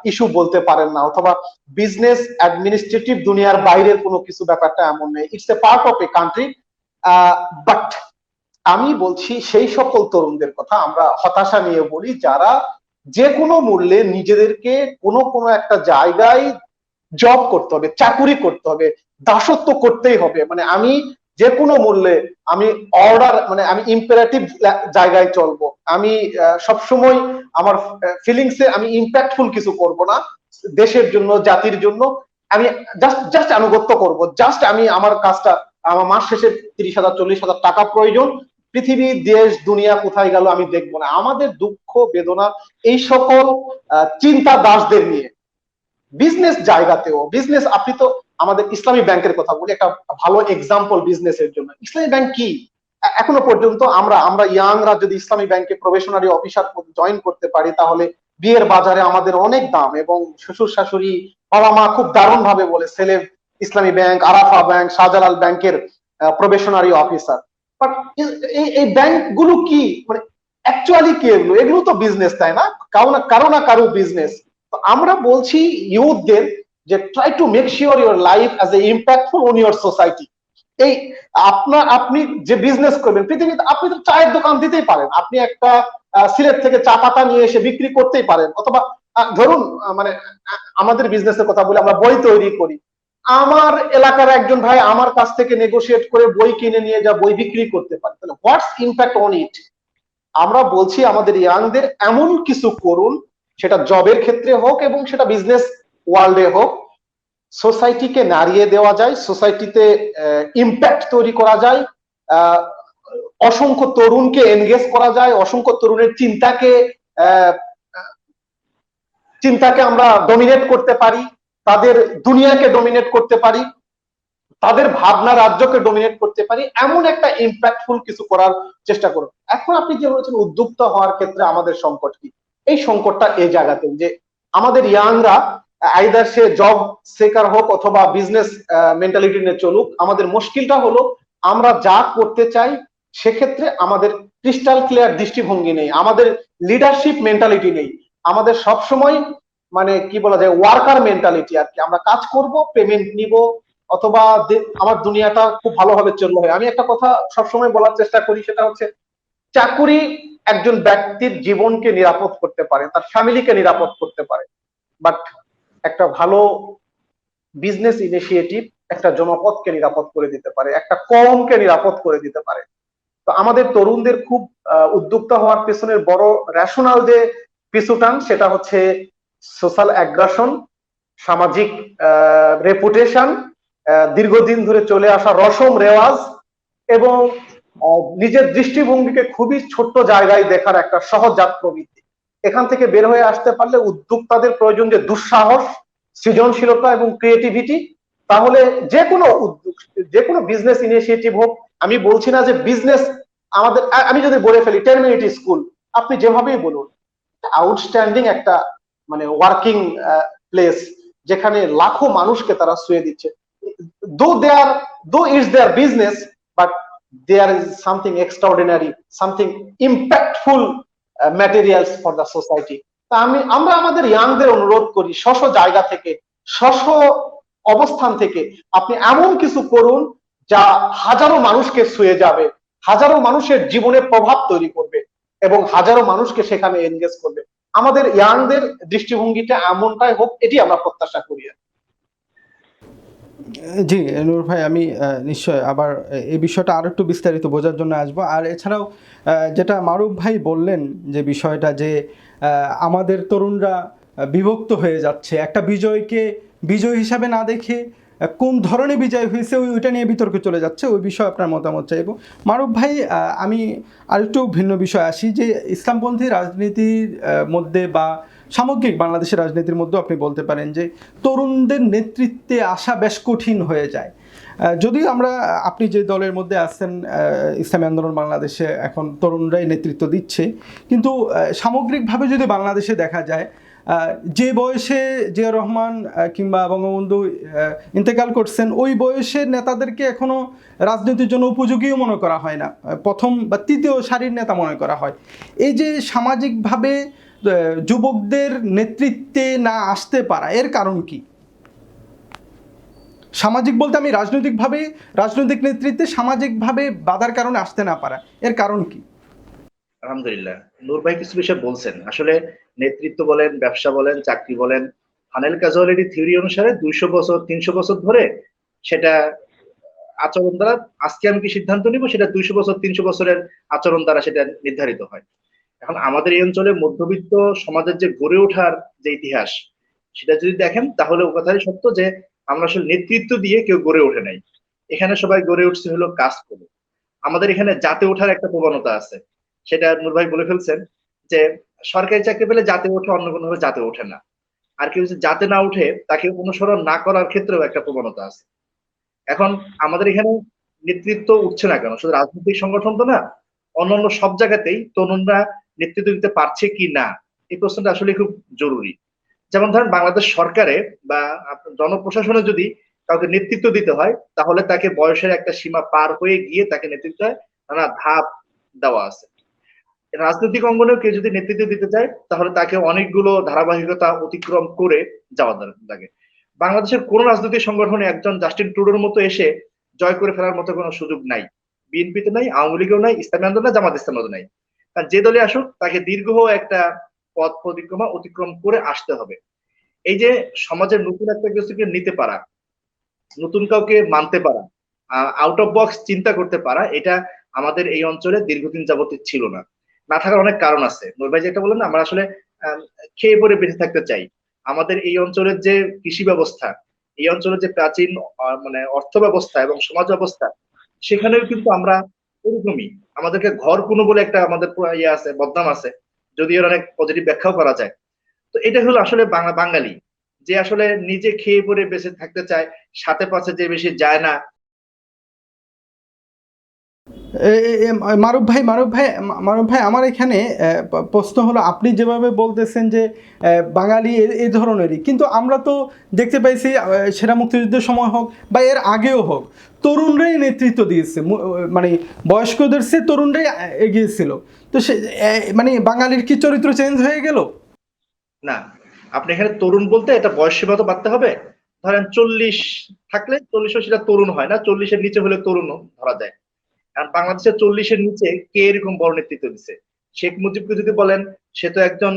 [SPEAKER 2] ইস্যু বলতে পারেন না, অথবা বিজনেস অ্যাডমিনিস্ট্রেটিভ দুনিয়ার বাইরের কোনো কিছু, ব্যাপারটা এমন নেই। It's a part of a country. But আমি বলছি সেই সকল তরুণদের কথা, আমরা হতাশা নিয়ে বলি, যারা যে কোনো মূল্যে নিজেদেরকে কোনো একটা জায়গায় জব করতে হবে, চাকুরি করতে হবে, দাসত্ব করতেই হবে। মানে আমি যে কোনো মূল্যে, আমি অর্ডার, মানে আমি ইম্পারেটিভ জায়গায় চলবো, আমি সবসময় আমার ফিলিংসে আমি ইম্প্যাক্টফুল কিছু করব না, দেশের জন্য, জাতির জন্য আমি জাস্ট আনুগত্য করব, জাস্ট আমি আমার কাজটা, আমার মাস শেষে 30,000 40,000 টাকা প্রয়োজন, পৃথিবী দেশ দুনিয়া কোথায় গেল আমি দেখবো না। আমাদের দুঃখ বেদনা এই সকল চিন্তা দাসদের নিয়ে বিজনেস জায়গাতেও, বিজনেস, আপনি তো আমাদের ইসলামী ব্যাংকের কথা বলি, একটা ভালো এক্সাম্পল বিজনেসের জন্য। ইসলামী ব্যাংক কি? এখনো পর্যন্ত আমরা ইয়াংরা যদি ইসলামী ব্যাংকে প্রবেশনারি অফিসার জয়েন করতে পারি, তাহলে বিয়ের বাজারে আমাদের অনেক দাম, এবং শ্বশুর শাশুড়ি, বাবা মা খুব দারুণ ভাবে বলে ছেলে ইসলামী ব্যাংক, আরাফা ব্যাংক, শাহজালাল ব্যাংকের প্রবেশনারি অফিসার। বাট এই ব্যাংক গুলো কি, মানে অ্যাকচুয়ালি কি এগুলো? এগুলো তো বিজনেস, তাই না? কারো না কারো বিজনেস। আমরা বলছি ইউথদের যে try to make sure your life as a impactful on your society. এই আপনি যে বিজনেস করবেন পৃথিবীতে, আপনি তো চায়ের দোকান দিতেই পারেন, আপনি একটা সিলেট থেকে চা পাতা নিয়ে এসে বিক্রি করতেই পারেন, অথবা ধরুন মানে আমাদের বিজনেসের কথা বলে, আমরা বই তৈরি করি, আমার এলাকার একজন ভাই আমার কাছ থেকে নেগোশিয়েট করে বই কিনে নিয়ে যা বই বিক্রি করতে পারে, তাহলে হোয়াটস ইম্প্যাক্ট অন ইট? আমরা বলছি আমাদের ইয়াংদের এমন কিছু করুন, সেটা জবের ক্ষেত্রে হোক এবং সেটা বিজনেস ওয়ার্ল্ডে হোক, সোসাইটিকে নাড়িয়ে দেওয়া যায়, সোসাইটিতে ইম্প্যাক্ট তৈরি করা যায়, অসংখ্য তরুণকে এনগেজ করা যায়, অসংখ্য তরুণের চিন্তাকে আমরা ডমিনেট করতে পারি, তাদের দুনিয়াকে ডমিনেট করতে পারি, তাদের ভাবনা রাজ্যকে ডমিনেট করতে পারি, এমন একটা ইম্প্যাক্টফুল কিছু করার চেষ্টা করুন। এখন আপনি যে বলেছেন উদ্যোক্তা হওয়ার ক্ষেত্রে আমাদের সংকট কি, এই সংকটটা এই জায়গাতে যে আমাদের ইয়াংরা আইদার সে জব সেকার হোক অথবা বিজনেস মেন্টালিটি নিয়ে চলুক, আমাদের মুশকিলটা হলো আমরা যা করতে চাই সেক্ষেত্রে আমাদের ক্রিস্টাল ক্লিয়ার দৃষ্টিভঙ্গি নেই, আমাদের লিডারশিপ মেন্টালিটি নেই, আমাদের সবসময় মানে কি বলা যায় ওয়ার্কার মেন্টালিটি আর কি। আমরা কাজ করব, পেমেন্ট নিব, অথবা আমার দুনিয়াটা খুব ভালোভাবে চললো হয়। আমি একটা কথা সবসময় বলার চেষ্টা করি, সেটা হচ্ছে চাকুরি একজন ব্যক্তির জীবনকে নিরাপদ করতে পারে, তার ফ্যামিলিকে নিরাপদ করতে পারে, বাট একটা ভালো বিজনেস ইনিশিয়েটিভ একটা জনপদকে নিরাপদ করে দিতে পারে, একটা কমকে নিরাপদ করে দিতে পারে। তো আমাদের তরুণদের খুব উদ্যোক্তা হওয়ার পেছনের বড় রেশনাল যে পিছুটান, সেটা হচ্ছে সোশ্যাল অ্যাগ্রাসন, সামাজিক রেপুটেশন, দীর্ঘদিন ধরে চলে আসা রসম রেওয়াজ, এবং নিজের দৃষ্টিভঙ্গিকে খুবই ছোট্ট জায়গায় দেখার একটা সহজাত প্রবৃত্তি। এখান থেকে বের হয়ে আসতে পারলে উদ্যোক্তাদের প্রয়োজন যে দুঃসাহস, সৃজনশীলতা এবং ক্রিয়েটিভিটি, তাহলে যে কোনো উদ্যোগ, যে কোনো বিজনেস ইনিশিয়েটিভ হোক, আমি বলছি না যে বিজনেস আমাদের, আমি যদি বলে ফেলি 10 মিনিট স্কুল, আপনি যেভাবেই বলুন, আউটস্ট্যান্ডিং একটা মানে ওয়ার্কিং প্লেস, যেখানে লাখো মানুষকে তারা শুয়ে দিচ্ছে। Though it's their business, but there is something extraordinary, something impactful materials for the society. তা আমরা আমাদের ইয়াংদের অনুরোধ করি, স্ব জায়গা থেকে, স্ব অবস্থান থেকে আপনি এমন কিছু করুন যা হাজারো মানুষকে ছুঁয়ে যাবে, হাজারো মানুষের জীবনে প্রভাব তৈরি করবে এবং হাজারো মানুষকে সেখানে এনগেজ করবে। আমাদের ইয়াংদের দৃষ্টিভঙ্গিটা এমনটাই হোক, এটি আমরা প্রত্যাশা করি।
[SPEAKER 1] জি নূর ভাই, আমি নিশ্চয় আবার এই বিষয়টা আরো একটু বিস্তারিত বোঝার জন্য আসবো। আর এছাড়াও যেটা মারুফ ভাই বললেন যে বিষয়টা যে আমাদের তরুণরা বিভক্ত হয়ে যাচ্ছে, একটা বিজয়কে বিজয় হিসাবে না দেখে কোন ধরনের বিজয় হয়েছে ওইটা নিয়ে বিতর্কে চলে যাচ্ছে, ওই বিষয়ে আপনার মতামত চাইব। মারুফ ভাই, আমি আরেকটু ভিন্ন বিষয় আসি, যে ইসলামপন্থী রাজনীতির মধ্যে বা সামগ্রিক বাংলাদেশের রাজনীতির মধ্যে আপনি বলতে পারেন যে তরুণদের নেতৃত্বে আসা বেশ কঠিন হয়ে যায়। যদিও আমরা, আপনি যে দলের মধ্যে আছেন ইসলামী আন্দোলন বাংলাদেশে, এখন তরুণরাই নেতৃত্ব দিচ্ছে, কিন্তু সামগ্রিকভাবে যদি বাংলাদেশে দেখা যায়, যে বয়সে জিয়া রহমান কিংবা বঙ্গবন্ধু ইন্তেকাল করছেন, ওই বয়সের নেতাদেরকে এখনো রাজনীতির জন্য উপযোগীও মনে করা হয় না, প্রথম বা তৃতীয় সারির নেতা মনে করা হয়। এই যে সামাজিকভাবে যুবকদের নেতৃত্বে না আসতে পারা, এর কারণ কি? সামাজিক বলতে আমি রাজনৈতিক নেতৃত্বে সামাজিকভাবে বাধার কারণে আসতে না পারা, এর কারণ কি?
[SPEAKER 3] আলহামদুলিল্লাহ, নূর ভাই কিছু বিষয় বলছেন। আসলে নেতৃত্ব বলেন, ব্যবসা বলেন, চাকরি বলেন, ফানেল ক্যাজুয়ালিটি থিওরি অনুসারে 200 বছর 300 বছর ধরে সেটা আচরণ দ্বারা, আজকে আমি কি সিদ্ধান্ত নিব সেটা 200 বছর 300 বছরের আচরণ দ্বারা সেটা নির্ধারিত হয়। এখন আমাদের এই অঞ্চলে মধ্যবিত্ত সমাজের যে গড়ে ওঠার যে ইতিহাস, সেটা যদি দেখেন তাহলে ও কথাই সত্য যে আমরা আসলে নেতৃত্ব দিয়ে কেউ গড়ে ওঠে নাই। এখানে সবাই গড়ে উঠছে হলো কাজ করে। আমাদের এখানে জাতে ওঠার একটা প্রবণতা আছে, সেটা নূর ভাই বলে ফেলছেন যে সরকারি চাকরি পেলে জাতে ওঠে, অন্য কোনো ভাবে জাতে ওঠে না। আর কেউ যদি জাতে না উঠে তাকে অনুসরণ না করার ক্ষেত্রেও একটা প্রবণতা আছে। এখন আমাদের এখানে নেতৃত্ব উঠছে না কেন? শুধু রাজনৈতিক সংগঠন তো না, অন্যান্য সব জায়গাতেই তরুণরা নেতৃত্ব দিতে পারছে কি না, এই প্রশ্নটা আসলে খুব জরুরি। যেমন ধরেন বাংলাদেশ সরকারে বা জনপ্রশাসনে যদি কাউকে নেতৃত্ব দিতে হয়, তাহলে তাকে বয়সের একটা সীমা পার হয়ে গিয়ে তাকে নেতৃত্ব নানা ধাপ দেওয়া আছে। রাজনৈতিক অঙ্গনেও কেউ যদি নেতৃত্ব দিতে চায়, তাহলে তাকে অনেকগুলো ধারাবাহিকতা অতিক্রম করে যাওয়া লাগে। বাংলাদেশের কোন রাজনৈতিক সংগঠনে একজন জাস্টিন ট্রুডোর মতো এসে জয় করে ফেলার মতো কোনো সুযোগ নাই। বিএনপিতে নাই, আওয়ামী লীগেও নাই, ইসলামী আন্দোলন, জামাত ইসলামেও নাই। কারণ যে দলে আসুক তাকে দীর্ঘ একটা পথ পরিক্রমা অতিক্রম করে আসতে হবে। এই যে সমাজের নতুন একটা কিছুকে নিতে পারা, নতুন কাউকে মানতে পারা, আউট অফ বক্স চিন্তা করতে পারা, এটা আমাদের এই অঞ্চলে দীর্ঘদিন যাবত ছিল না। না থাকার অনেক কারণ আছে। নূর ভাই যেটা বললেন, আমরা আসলে খেয়ে পরে বেঁচে থাকতে চাই। আমাদের এই অঞ্চলের যে কৃষি ব্যবস্থা, এই অঞ্চলের যে প্রাচীন মানে অর্থ ব্যবস্থা এবং সমাজ ব্যবস্থা, সেখানেও কিন্তু আমরা এরকমই। আমাদেরকে ঘর কোনো বলে একটা আমাদের ইয়ে আছে, বদনাম আছে, যদিও অনেক পজিটিভ ব্যাখ্যাও করা যায়। তো এটা হলো আসলে বাঙালি, যে আসলে নিজে খেয়ে পরে বেঁচে থাকতে চায়, সাথে পাশে যে বেশি যায় না,
[SPEAKER 1] মারুফ ভাই আমার এখানে প্রশ্ন হলো, আপনি যেভাবে বলতেছেন যে বাঙালি এই ধরনেরই, কিন্তু আমরা তো দেখতে পাইছি সেরা মুক্তিযুদ্ধের সময় হোক বা এর আগেও হোক, তরুণরাই নেতৃত্ব দিয়েছে, মানে বয়স্কদের চেয়ে তরুণরাই এগিয়েছিল। তো সে মানে বাঙালির কি চরিত্র চেঞ্জ হয়ে গেল?
[SPEAKER 3] না, আপনি এখানে তরুণ বলতে এটা বয়স সীমা তো বাড়তে হবে। ধরেন 40 থাকলে 40ও সেটা তরুণ হয় না, 40-এর নিচে হলে তরুণ ধরা যায়। কারণ বাংলাদেশে 40-এর নিচে কে এরকম বড় নেতৃত্ব দিচ্ছে? শেখ মুজিবকে যদি বলেন, সে তো একজন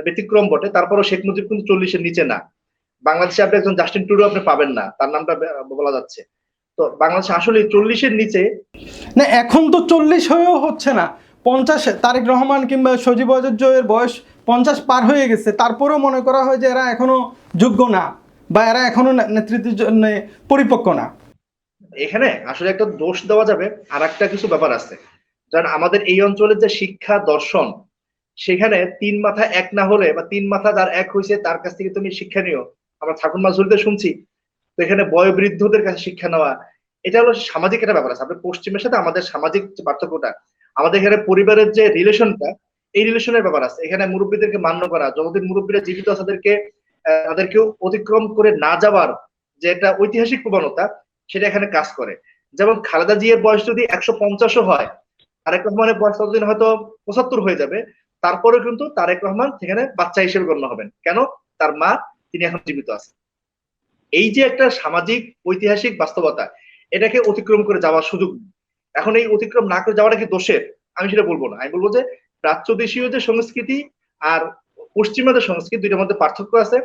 [SPEAKER 3] ব্যতিক্রম বটে, তারপরও শেখ মুজিব কিন্তু 40-এর নিচে না। বাংলাদেশে আপনি একজন জাস্টিন ট্রুডো আপনি পাবেন না, তার নামটা বলা যাচ্ছে। তো বাংলাদেশে আসলে 40-এর নিচে
[SPEAKER 1] না, এখন তো 40 হয়েও হচ্ছে না। 50, তারেক রহমান কিংবা সজীব ওয়াজেদ বয়স 50 পার হয়ে গেছে, তারপরেও মনে করা হয় যে এরা এখনো যোগ্য না বা এরা এখনো নেতৃত্বের জন্য পরিপক্ক না।
[SPEAKER 3] এখানে আসলে একটা দোষ দেওয়া যাবে, আর একটা কিছু ব্যাপার আছে। কারণ আমাদের এই অঞ্চলের যে শিক্ষা দর্শন, সেখানে তিন মাথা এক না হলে, বা তিন মাথা যার এক হয়েছে তার কাছ থেকে তুমি শিক্ষা নিও, আমরা ঠাকুর মাঝুরিতে শুনছি। তো এখানে বয়োবৃদ্ধদের কাছে শিক্ষা নেওয়া, এটা হলো সামাজিক একটা ব্যাপার আছে। আপনার পশ্চিমের সাথে আমাদের সামাজিক যে পার্থক্যটা, আমাদের এখানে পরিবারের যে রিলেশনটা, এই রিলেশনের ব্যাপার আছে। এখানে মুরব্বীদেরকে মান্য করা, যতদিন মুরব্বীরা জীবিত আছে তাদেরকেও অতিক্রম করে না যাওয়ার যে একটা ঐতিহাসিক প্রবণতা, সেটা এখানে কাজ করে। যেমন খালেদা জিয়ার বয়স যদি 150ও হয়, তারেক রহমানের বয়স ততদিন হয়তো 75 হয়ে যাবে, তারপরেও কিন্তু তারেক রহমান সেখানে বাচ্চা হিসেবে গণ্য হবেন। কেন? তার মা, তিনি এখন জীবিত আছেন। এই যে একটা সামাজিক ঐতিহাসিক বাস্তবতা, এটাকে অতিক্রম করে যাওয়ার সুযোগ নেই। এখন এই অতিক্রম না করে যাওয়াটা কি দোষের? আমি সেটা বলবো না। আমি বলবো যে প্রাচ্য দেশীয় যে সংস্কৃতি আর পশ্চিমা যে সংস্কৃতি, দুইটার মধ্যে পার্থক্য আছে।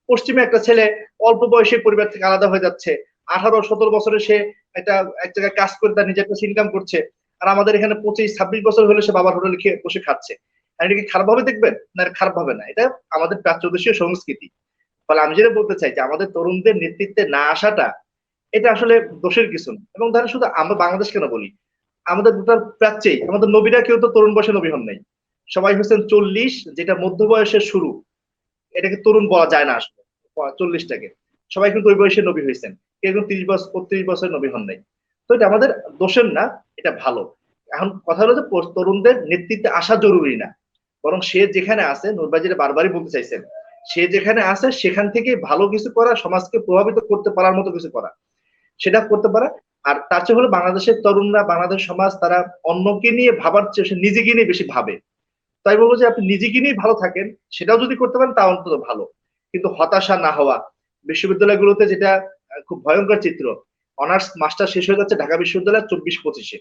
[SPEAKER 3] পশ্চিমে একটা ছেলে অল্প বয়সে পরিবার থেকে আলাদা হয়ে যাচ্ছে, 18-17 বছরে সে একটা এক জায়গায় কাজ করে তার নিজের কাছে ইনকাম করছে। আর আমাদের এখানে 25-26 বছর হলে সে বাবার হোটেলে খেয়ে বসে খাচ্ছে। আর এটা কি খারাপ ভাবে দেখবেন? না, এটা খারাপ ভাবে না, এটা আমাদের প্রাচ্য দেশীয় সংস্কৃতি। ফলে আমি যেটা বলতে চাই যে আমাদের তরুণদের নেতৃত্বে না আসাটা, এটা আসলে দোষের কিছু না। এবং ধরেন শুধু আমরা বাংলাদেশ কেন বলি, আমাদের দুটার প্রাচ্যেই আমাদের নবীরা কেউ তো তরুণ বয়সে নবী হন নাই। সবাই হচ্ছেন 40, যেটা মধ্য বয়সের শুরু, এটাকে তরুণ বলা যায় না আসলে। 40টাকে সবাই কিন্তু ওই বয়সে নবী হয়েছেন। কেউ কিন্তু 30 বছর 35 বছর নবী হন নাই। তো এটা আমাদের দোষের না, এটা ভালো। এখন কথা হলো যে তরুণদের নেতৃত্বে আসা জরুরি না, বরং সে যেখানে আছে, নূরবাজিরা বারবারই বলতে চাইছেন, সে যেখানে আছে সেখান থেকে ভালো কিছু করা, সমাজকে প্রভাবিত করতে পারার মতো কিছু করা, সেটা করতে পারা। আর তার চেয়ে হলো বাংলাদেশের তরুণরা, বাংলাদেশ সমাজ, তারা অন্যকে নিয়ে ভাবার চেয়ে সে নিজেকে নিয়ে বেশি ভাবে। তাই বলবো যে আপনি নিজেকে নিয়ে ভালো থাকেন, সেটাও যদি করতে পারেন তা অন্তত ভালো। কিন্তু হতাশা না হওয়া। বিশ্ববিদ্যালয়গুলোতে যেটা খুব ভয়ঙ্কর চিত্র, অনার্স মাস্টার শেষ হয়ে যাচ্ছে ঢাকা বিশ্ববিদ্যালয় 24-25-এ,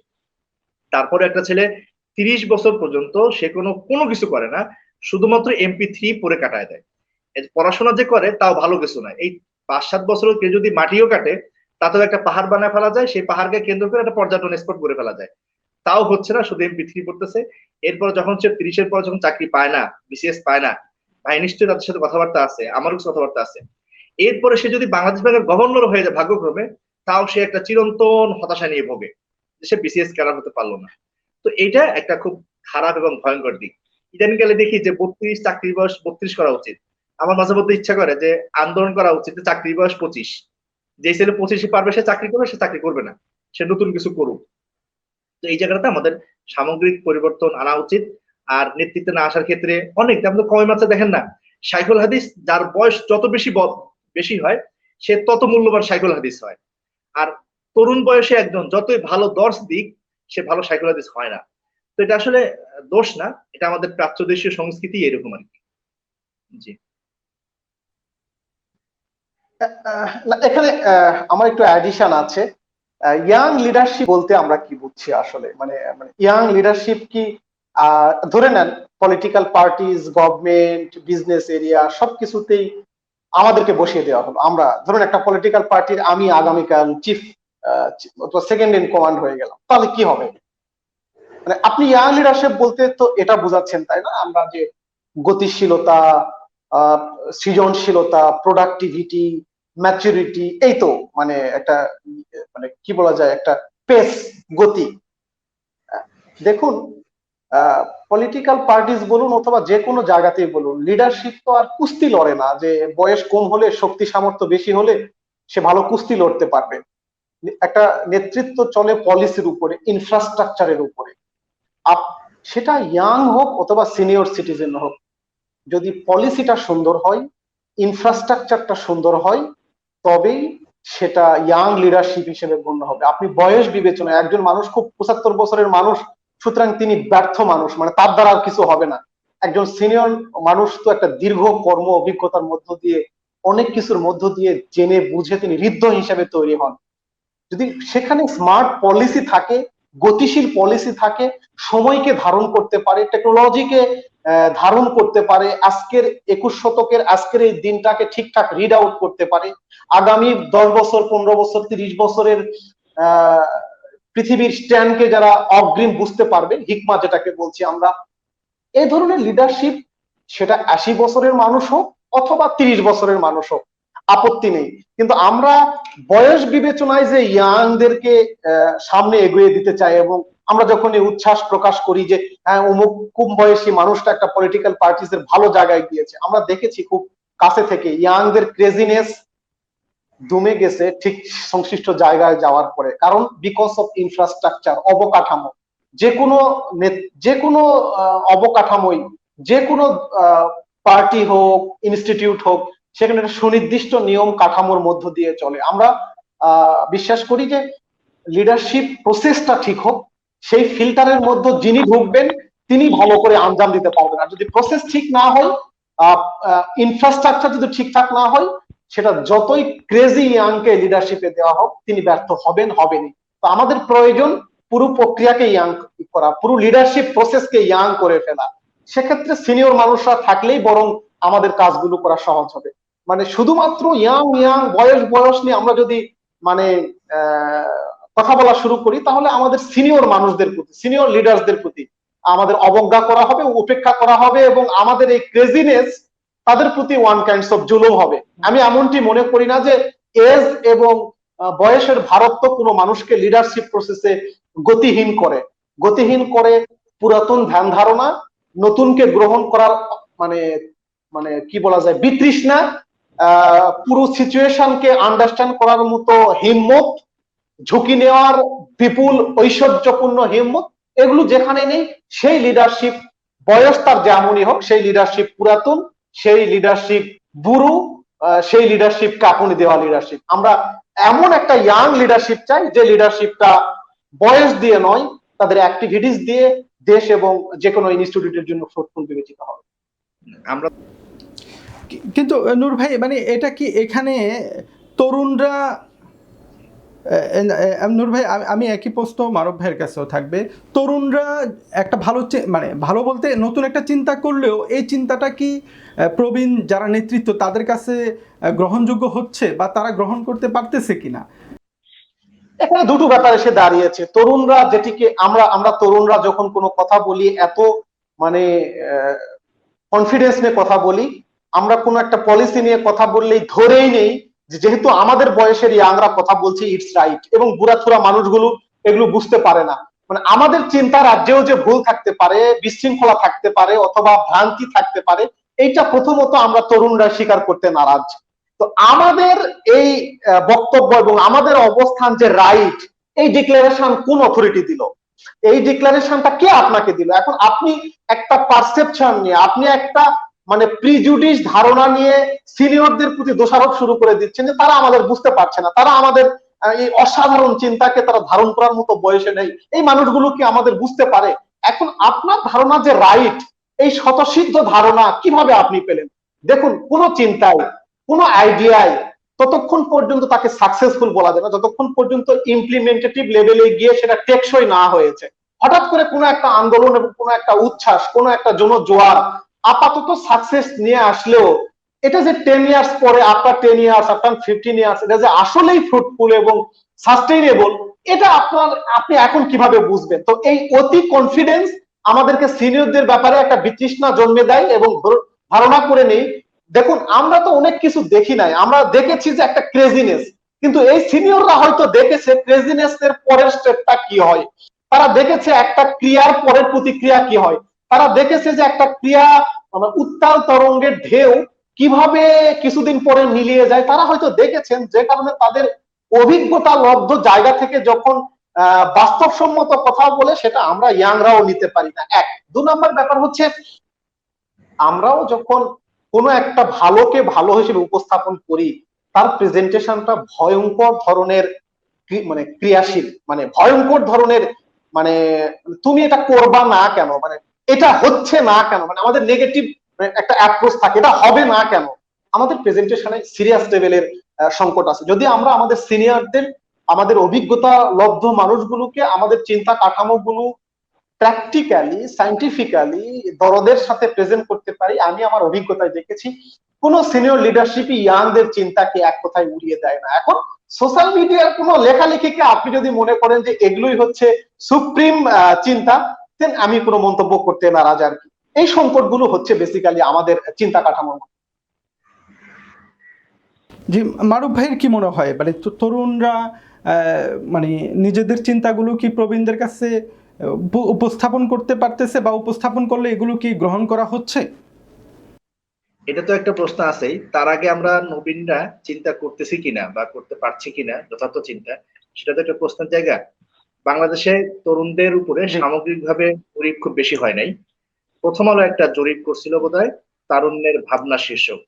[SPEAKER 3] তারপরে একটা ছেলে 30 বছর পর্যন্ত সে কোনো কোনো কিছু করে না, শুধুমাত্র MP3 পড়ে কাটায় দেয়। পড়াশোনা যে করে তাও ভালো কিছু না। এই 5-7 বছর কেউ যদি মাটিও কাটে, তাতেও একটা পাহাড় বানায় ফেলা যায়, সেই পাহাড়কে কেন্দ্র করে একটা পর্যটন স্পট করে ফেলা যায়। তাও হচ্ছে না, শুধু MP3 পড়তেছে। এরপর যখন সে 30-এর পর যখন চাকরি পায় না, BCS পায় না, ভাই নিশ্চয়ই তাদের সাথে কথাবার্তা আছে, আমারও কিছু কথাবার্তা আছে। এরপরে সে যদি বাংলাদেশ ব্যাংকের গভর্নর হয়ে যায় ভাগ্যক্রমে, তাও সে একটা চিরন্তন হতাশা নিয়ে ভোগে যে সে BCS ক্যাডার হতে পারলো না। তো এইটা একটা খুব খারাপ এবং ভয়ঙ্কর দিক। ইদানিংকালে দেখি যে চাকরির বয়স 32 করা উচিত। আমার মাঝে মধ্যে ইচ্ছা করে যে আন্দোলন করা উচিত, চাকরির বয়স 25। যে ছেলে 25-এ পারবে সে চাকরি করবে, সে চাকরি করবে না, সে নতুন কিছু করুক। তো এই জায়গাটাতে আমাদের সামগ্রিক পরিবর্তন আনা উচিত। আর নেতৃত্বে না আসার ক্ষেত্রে অনেক, আপনি কমে মাত্রা দেখেন না, শাইখুল হাদিস যার বয়স যত বেশি হয়, সে তত মূল্যবান শাইখুল হাদিস হয়। আর তরুণ বয়সে একজন যতই ভালো দর্শ দিক, সে ভালো শাইখুল হাদিস হয় না। তো এটা আসলে দোষ না, এটা আমাদের প্রাচ্য দেশীয় সংস্কৃতি এরকম আর কি। জি।
[SPEAKER 2] এখানে আমার একটু অ্যাডিশন আছে। ইয়াং লিডারশিপ বলতে আমরা কি বুঝছি আসলে? মানে ইয়াং লিডারশিপ কি ধরে নেন political parties, government, business area সবকিছুতেই আমাদেরকে বসিয়ে দেওয়া হলো। আমরা ধরুন একটা পলিটিক্যাল পার্টির আমি আগামীকাল চিফ অথবা সেকেন্ড ইন কমান্ড হয়ে গেলাম, তাহলে কি হবে? মানে আপনি ইয়াং লিডারশিপ বলতে তো এটা বোঝাচ্ছেন, তাই না? আমরা যে গতিশীলতা, সৃজনশীলতা, প্রোডাক্টিভিটি, ম্যাচুরিটি, এই তো মানে একটা মানে কি বলা যায়, একটা পেস, গতি। দেখুন, পলিটিক্যাল পার্টিস বলুন অথবা যে কোনো জায়গাতেই বলুন, লিডারশিপ তো আর কুস্তি লড়ে না যে বয়স কম হলে, শক্তি সামর্থ্য বেশি হলে সে ভালো কুস্তি লড়তে পারবে। একটা নেতৃত্ব চলে পলিসির উপরে, ইনফ্রাস্ট্রাকচারের উপরে। সেটা ইয়াং হোক অথবা সিনিয়র সিটিজেন হোক, যদি পলিসিটা সুন্দর হয়, ইনফ্রাস্ট্রাকচারটা সুন্দর হয়, তবেই সেটা ইয়াং লিডারশিপ হিসেবে গণ্য হবে। আপনি বয়স বিবেচনা, একজন মানুষ খুব 75 বছরের মানুষ, সুতরাং তিনি ব্যর্থ মানুষ, মানে তার দ্বারা আর কিছু হবে না। একজন সিনিয়র মানুষ তো একটা দীর্ঘ কর্ম অভিজ্ঞতার মধ্য দিয়ে, অনেক কিছুর মধ্য দিয়ে জেনে বুঝে তিনি ঋদ্ধ হিসেবে তৈরি হন। যদি সেখানে স্মার্ট পলিসি থাকে, গতিশীল পলিসি থাকে, সময়কে ধারণ করতে পারে, টেকনোলজিকে ধারণ করতে পারে, আজকের 21 শতকের আজকের এই দিনটাকে ঠিকঠাক রিড আউট করতে পারে, আগামী 10 বছর 15 বছর 30 বছরের পৃথিবীর স্ট্যান্ডকে যারা অগ্রিম বুঝতে পারবে, হিকমা যেটাকে বলছি আমরা, এই ধরনের লিডারশিপ, সেটা 80 বছরের মানুষ হোক অথবা 30 বছরের মানুষ হোক, আপত্তি নেই। কিন্তু আমরা বয়স বিবেচনায় যে ইয়াংদেরকে সামনে এগিয়ে দিতে চাই, এবং আমরা যখন এই উচ্ছ্বাস প্রকাশ করি যে হ্যাঁ অমুক কম বয়সী মানুষটা একটা পলিটিক্যাল পার্টিস এর ভালো জায়গায় গিয়েছে, আমরা দেখেছি খুব কাছে থেকে ইয়াংদের ক্রেজিনেস দমে গেছে ঠিক সংশ্লিষ্ট জায়গায় যাওয়ার পরে। কারণ বিকজ অফ ইনফ্রাস্ট্রাকচার, অবকাঠামো, যে কোনো অবকাঠামোই, যে কোনো পার্টি হোক, ইনস্টিটিউট হোক, সেখানে একটা সুনির্দিষ্ট নিয়ম কাঠামোর মধ্য দিয়ে চলে। আমরা বিশ্বাস করি যে লিডারশিপ প্রসেসটা ঠিক হোক, সেই ফিল্টারের মধ্যে যিনি ঢুকবেন তিনি ভালো করে আঞ্জাম দিতে পারবেন। আর যদি প্রসেস ঠিক না হয়, ইনফ্রাস্ট্রাকচার যদি ঠিকঠাক না হয়, সেটা যতই ক্রেজি ইয়াংকে লিডারশিপে দেওয়া হোক, তিনি ব্যর্থ হবেনই। তো আমাদের প্রয়োজন পুরো প্রক্রিয়াকে ইয়াং করা, পুরো লিডারশিপ প্রসেসকে ইয়াং করে ফেলা। সেক্ষেত্রে সিনিয়র মানুষরা থাকলেই বরং আমাদের কাজগুলো করা সহজ হবে। মানে শুধুমাত্র ইয়াং বয়স নিয়ে আমরা যদি মানে কথা বলা শুরু করি, তাহলে আমাদের সিনিয়র মানুষদের প্রতি, সিনিয়র লিডারদের প্রতি আমাদের অবজ্ঞা করা হবে, উপেক্ষা করা হবে, এবং আমাদের এই ক্রেজিনেস তাদের প্রতি ওয়ান কাইন্ডস অফ জুলুম হবে। আমি এমনটি মনে করি না যে এজ এবং বয়সের ভারত্ব কোনো মানুষকে লিডারশিপ প্রসেসে গতিহীন করে পুরাতন ধ্যান ধারণা, নতুনকে গ্রহণ করার মানে মানে কি বলা যায়, বিতৃষ্ণা, পুরো সিচুয়েশনকে আন্ডারস্ট্যান্ড করার মতো হিম্মত, ঝুঁকি নেওয়ার বিপুল ঐশ্বর্যপূর্ণ হিম্মত, এগুলো যেখানে নেই, সেই লিডারশিপ, বয়স তার যেমনই হোক, সেই লিডারশিপ পুরাতন, সেই লিডারশিপ বুড়ো, সেই লিডারশিপ কাঁপুনি দেওয়া লিডারশিপ। আমরা এমন একটা ইয়াং লিডারশিপ চাই, যে লিডারশিপটা বয়স দিয়ে নয়, তাদের অ্যাক্টিভিটিস দিয়ে দেশ এবং যে কোনো ইনস্টিটিউটের জন্য ফ্রুটফুল বিবেচিত হবে।
[SPEAKER 3] আমরা
[SPEAKER 1] কিন্তু নূর ভাই, মানে এটা কি এখানে তরুণরা, নূর ভাই আমি একই প্রশ্ন মারুফ ভাইয়ের কাছেও থাকবে, তরুণরা একটা মানে ভালো বলতে নতুন একটা চিন্তা করলেও এই চিন্তাটা কি প্রবীণ যারা নেতৃত্ব তাদের কাছে গ্রহণযোগ্য হচ্ছে, বা তারা গ্রহণ করতে পারতেছে কিনা?
[SPEAKER 2] এখানে দুটো ব্যাপার এসে দাঁড়িয়েছে। তরুণরা যেটিকে আমরা তরুণরা যখন কোনো কথা বলি, এত মানে কনফিডেন্স নিয়ে কথা বলি, আমরা কোনো একটা পলিসি নিয়ে কথা বললেই ধরেই নেই যেহেতু আমাদের বয়সের ইয়াংরা কথা বলছি, ইটস রাইট, এবং বুড়াথুরা মানুষগুলো এগুলো বুঝতে পারে না। মানে আমাদের চিন্তা রাজ্যেও যে ভুল থাকতে পারে, বিশৃঙ্খলা থাকতে পারে, অথবা ভ্রান্তি থাকতে পারে, এইটা প্রথমত আমরা তরুণরা স্বীকার করতে নারাজ। তো আমাদের এই বক্তব্য এবং আমাদের অবস্থান যে রাইট, এই ডিক্লারেশন কোন অথরিটি দিল? এই ডিক্লারেশনটা কে আপনাকে দিল? এখন আপনি একটা পারসেপশন নিয়ে, আপনি একটা মানে প্রিজুডিস ধারণা নিয়ে সিনিয়রদের প্রতি দোষারোপ শুরু করে দিচ্ছেন যে তারা আমাদের বুঝতে পারছে না, তারা আমাদের এই অসাধারণ চিন্তাকে তারা ধারণ করার মতো বয়সে নেই, এই মানুষগুলো কি আমাদের বুঝতে পারে? এখন আপনার ধারণা যে রাইট, এই স্বতঃসিদ্ধ ধারণা কিভাবে আপনি পেলেন? দেখুন, কোন চিন্তায়, কোন আইডিয়ায় ততক্ষণ পর্যন্ত তাকে সাকসেসফুল বলা যায় না যতক্ষণ পর্যন্ত ইমপ্লিমেন্টেটিভ লেভেলে গিয়ে সেটা টেকসই না হয়েছে। হঠাৎ করে কোনো একটা আন্দোলন এবং কোনো একটা উচ্ছ্বাস, কোনো একটা জনজোয়ার আপাতত সাকসেস নিয়ে আসলেও এটা যে 10 ইয়ার্স পরে, আফটার 10 ইয়ার্স, আফটার 15 ইয়ার্স, এটা যে আসলেই ফ্রুটফুল এবং সাস্টেইনেবল, এটা আপনি এখন কিভাবে বুঝবেন? তো এই অতি কনফিডেন্স আমাদেরকে সিনিয়রদের ব্যাপারে একটা বিতৃষ্ণা জন্মে দেয়, এবং ধারণা করে নেই। দেখুন, আমরা তো অনেক কিছু দেখি নাই, আমরা দেখেছি যে একটা ক্রেজিনেস, কিন্তু এই সিনিয়ররা হয়তো দেখেছে ক্রেজিনেস এর পরের স্টেপটা কি হয়, তারা দেখেছে একটা ক্রিয়ার পরের প্রতিক্রিয়া কি হয়, তারা দেখেছে যে একটা ক্রিয়া উত্তাল তরঙ্গের ঢেউ কিভাবে কিছুদিন পরে মিলিয়ে যায়, তারা হয়তো দেখেছেন, যে কারণে তাদের অভিজ্ঞতা লব্ধ জায়গা থেকে যখন বাস্তবসম্মত কথা বলে, সেটা আমরা ইয়াংরাও নিতে পারি না। এক। 2 নম্বর ব্যাপার হচ্ছে, আমরাও যখন কোনো একটা ভালোকে ভালো হিসেবে উপস্থাপন করি, তার প্রেজেন্টেশনটা ভয়ঙ্কর ধরনের মানে ক্রিয়াশীল, মানে ভয়ঙ্কর ধরনের, মানে তুমি এটা করবা না কেন, মানে এটা হচ্ছে না কেন, মানে আমাদের নেগেটিভ একটা অ্যাপ্রোচ থাকে, এটা হবে না কেন। আমাদের প্রেজেন্টেশনে সিরিয়াস লেভেলের সংকট আছে। যদি আমরা আমাদের সিনিয়রদের, আমাদের অভিজ্ঞতা লব্ধ মানুষগুলোকে আমাদের চিন্তা কাঠামোগুলো প্র্যাকটিক্যালি সায়েন্টিফিক্যালি দরদের সাথে প্রেজেন্ট করতে পারি, আমি আমার অভিজ্ঞতায় দেখেছি কোন সিনিয়র লিডারশিপই ইয়াংদের চিন্তাকে এক কথায় উড়িয়ে দেয় না। এখন সোশ্যাল মিডিয়ার কোন লেখালেখিকে আপনি যদি মনে করেন যে এগুলোই হচ্ছে সুপ্রিম চিন্তা, দেন আমি কোনো মন্তব্য করতে নারাজ আর কি। এই সংকটগুলো হচ্ছে বেসিক্যালি আমাদের চিন্তা কাঠামোর।
[SPEAKER 1] জি, মারুফ ভাইয়ের কি মনে হয়, মানে তরুণরা মানে নিজেদের চিন্তাগুলো কি প্রবীণদের কাছে উপস্থাপন করতে পারতেছে, বা উপস্থাপন করলে এগুলো কি গ্রহণ করা হচ্ছে?
[SPEAKER 3] এটা তো একটা প্রশ্ন আছেই। তার আগে আমরা নবীনরা চিন্তা করতেছি কিনা বা করতে পারছি কিনা যথার্থ চিন্তা, সেটা তো একটা প্রশ্নের জায়গা। বাংলাদেশে তরুণদের উপরে সামগ্রিকভাবে জরিপ খুব বেশি হয় নাই। প্রথম আলো একটা জরিপ করছিল বোধহয়, তারুণ্যের ভাবনা শীর্ষক।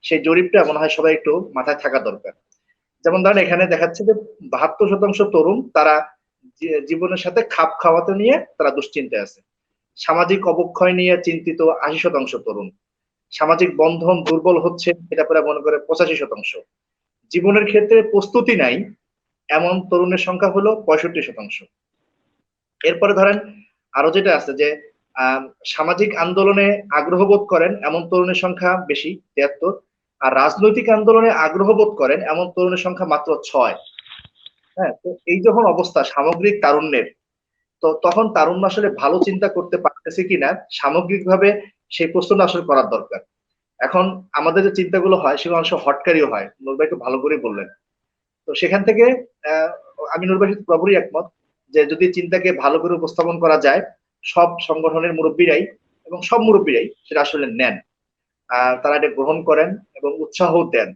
[SPEAKER 3] সেই জরিপটা মনে হয় সবাই একটু মাথায় থাকা দরকার। যেমন ধরেন এখানে দেখাচ্ছে যে 72% তরুণ তারা জীবনের সাথে খাপ খাওয়াতে নিয়ে তারা দুশ্চিন্তায় আছে। সামাজিক অবক্ষয় নিয়ে চিন্তিত 80% তরুণ। সামাজিক বন্ধন দুর্বল হচ্ছে এটা পরে মনে করে 85%। জীবনের ক্ষেত্রে প্রস্তুতি নাই এমন তরুণের সংখ্যা হলো 65%। এরপরে ধরেন আরো যেটা আছে যে সামাজিক আন্দোলনে আগ্রহ বোধ করেন এমন তরুণের সংখ্যা বেশি, 73। আর রাজনৈতিক আন্দোলনে আগ্রহ বোধ করেন এমন তরুণের সংখ্যা মাত্র 6। হ্যাঁ, তো এই যখন অবস্থা সামগ্রিক তারুণ্যের, তো তখন তারুণ্য আসলে ভালো চিন্তা করতে পারতেছে কিনা সামগ্রিকভাবে সেই প্রশ্নটা আসলে করার দরকার। এখন আমাদের যে চিন্তাগুলো হয় সেগুলো অনেক হটকারিও হয়, নূর ভাই খুব ভালো করে বললেন। তো সেখান থেকে আমি নূর ভাইয়ের সাথে পুরোপুরি একমত যে যদি চিন্তাকে ভালো করে উপস্থাপন করা যায়, সব সংগঠনের মুরব্বীরাই এবং সব মুরব্বীরাই সেটা আসলে নেন, তারা এটা গ্রহণ করেন এবং উৎসাহ দেন।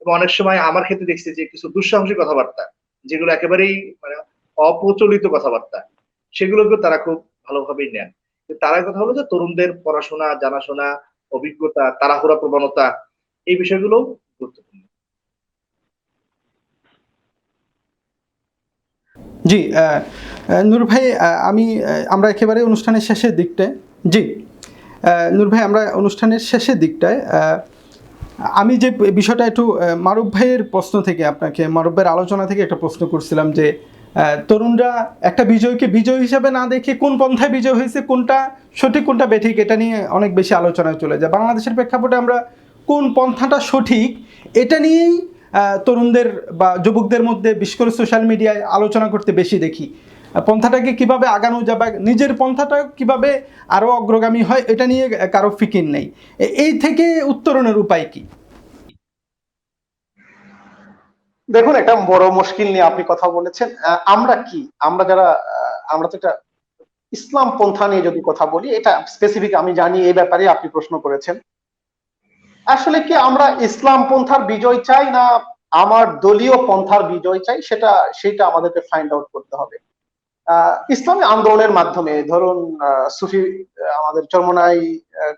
[SPEAKER 3] এবং অনেক সময় আমার ক্ষেত্রে দেখছি যে কিছু দুঃসাহসী কথাবার্তা, যেগুলো একেবারেই মানে অপ্রচলিত কথাবার্তা, সেগুলোকে তারা খুব ভালোভাবেই নেন। তারা কথা হলো যে তরুণদের পড়াশোনা, জানাশোনা, অভিজ্ঞতা, তাড়াহুড়া প্রবণতা, এই বিষয়গুলো গুরুত্বপূর্ণ।
[SPEAKER 1] জি, নূর ভাই, আমরা একেবারে অনুষ্ঠানের শেষের দিকটায়, জি নূর ভাই, আমরা অনুষ্ঠানের শেষের দিকটায় আমি যে বিষয়টা একটু মারুফ ভাইয়ের প্রশ্ন থেকে, আপনাকে মারুফ ভাইয়ের আলোচনা থেকে একটা প্রশ্ন করছিলাম যে তরুণরা একটা বিজয়কে বিজয় হিসাবে না দেখে কোন পন্থায় বিজয় হয়েছে, কোনটা সঠিক কোনটা বেঠিক, এটা নিয়ে অনেক বেশি আলোচনায় চলে যায়। বাংলাদেশের প্রেক্ষাপটে আমরা কোন পন্থাটা সঠিক এটা নিয়েই তরুণদের বা যুবকদের মধ্যে, বিশেষ করে সোশ্যাল মিডিয়ায় আলোচনা করতে বেশি দেখি। পন্থাটাকে কিভাবে আগানো যাবে, নিজের পন্থাটা কিভাবে আরো অগ্রগামী হয়, এটা নিয়ে কারো ফিকির নেই। এই থেকে উত্তরণের উপায় কি?
[SPEAKER 2] দেখুন, একটা বড় মুশকিল নিয়ে আপনি কথা বলেছেন। আমরা কি, আমরা যারা, আমরা তো এটা ইসলাম পন্থা নিয়ে যদি কথা বলি, এটা স্পেসিফিক আমি জানি এই ব্যাপারে আপনি প্রশ্ন করেছেন। আসলে কি আমরা ইসলাম পন্থার বিজয় চাই না আমার দলীয় পন্থার বিজয় চাই, সেটা আমাদেরকে ফাইন্ড আউট করতে হবে। ইসলামী আন্দোলনের মাধ্যমে, ধরুন সুফি আমাদের চরমনাই